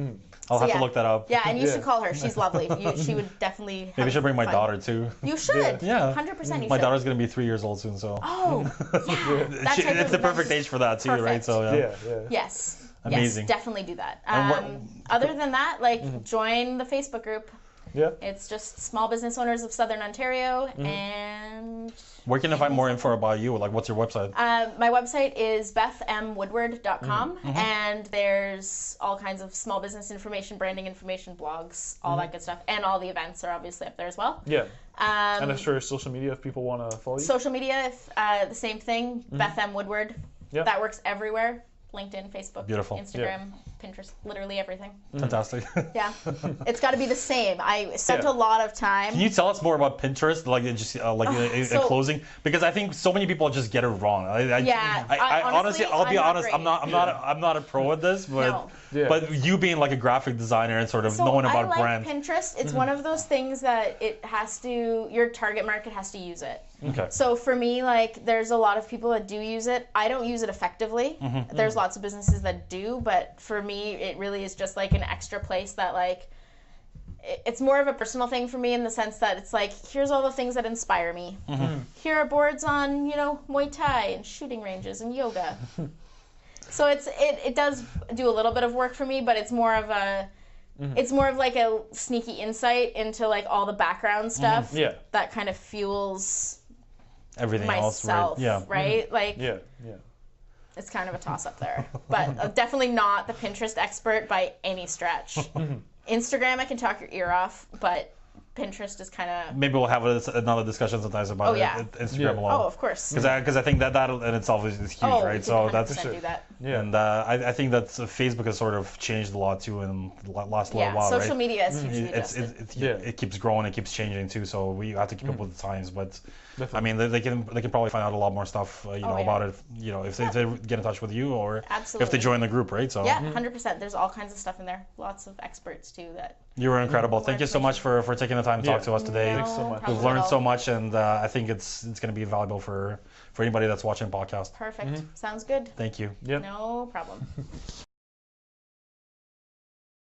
I'll have to look that up. Yeah, and you Yeah. should call her. She's lovely. She would definitely. Maybe I should bring my fun. daughter too. You should. Yeah. 100%. You My should. daughter's gonna be 3 years old soon, so Oh, yeah. That type it's of the perfect event. age for that too, right? Perfect. So Yeah. Yes. Amazing. Yes, definitely do that. And what- Other than that, like join the Facebook group. Yeah. It's just small business owners of Southern Ontario, and Where can I find more info about you? Like, what's your website? my website is bethmwoodward.com, and there's all kinds of small business information, branding information, blogs, all that good stuff, and all the events are obviously up there as well. Yeah. And Um, as for social media, if people want to follow you. social media, the same thing, Beth M. Woodward. Yeah. That works everywhere. LinkedIn, Facebook, Beautiful. Instagram, Pinterest, literally everything. Fantastic. Yeah, it's got to be the same. I spent Yeah. a lot of time. Can you tell us more about Pinterest, like just in so- closing? Because I think so many people just get it wrong. Yeah, I honestly, I'll be I'm not honest. great. I'm not a pro at this, but No. Yeah. but you being like a graphic designer and sort of So knowing I about like brand. Pinterest. It's one of those things that your target market has to use it. Okay. So for me, like, there's a lot of people that do use it. I don't use it effectively. There's lots of businesses that do, but for me, it really is just like an extra place that like, it's more of a personal thing for me in the sense that it's like, here's all the things that inspire me. Here are boards on, Muay Thai and shooting ranges and yoga. So it does do a little bit of work for me, but it's more of it's more of like a sneaky insight into like all the background stuff Yeah. that kind of fuels Everything else, right? myself, Yeah. right? Like, Yeah. Yeah. it's kind of a toss-up there. But definitely not the Pinterest expert by any stretch. Instagram, I can talk your ear off, but Pinterest is kind of... Maybe we'll have another discussion sometimes about Instagram Yeah. alone. Oh, of course. Because I think that in itself is huge, Oh, right? we So can 100% that's do that. Yeah. and I think that Facebook has sort of changed a lot too in the last little Yeah, while, social right? media is hugely It's, adjusted. it keeps growing, it keeps changing too. So we have to keep up with the times. But Definitely. I mean, they can probably find out a lot more stuff, yeah. about it. If they get in touch with you or if Absolutely. they join the group, right? So Yeah, 100%. There's all kinds of stuff in there. Lots of experts, too, that... you were incredible. Thank you so much for taking the time to talk Yeah. to us today. Thanks so much. problem We've learned at so all. much, and I think it's going to be valuable for anybody that's watching the podcast. Perfect. Sounds good. Thank you. Yep. No problem.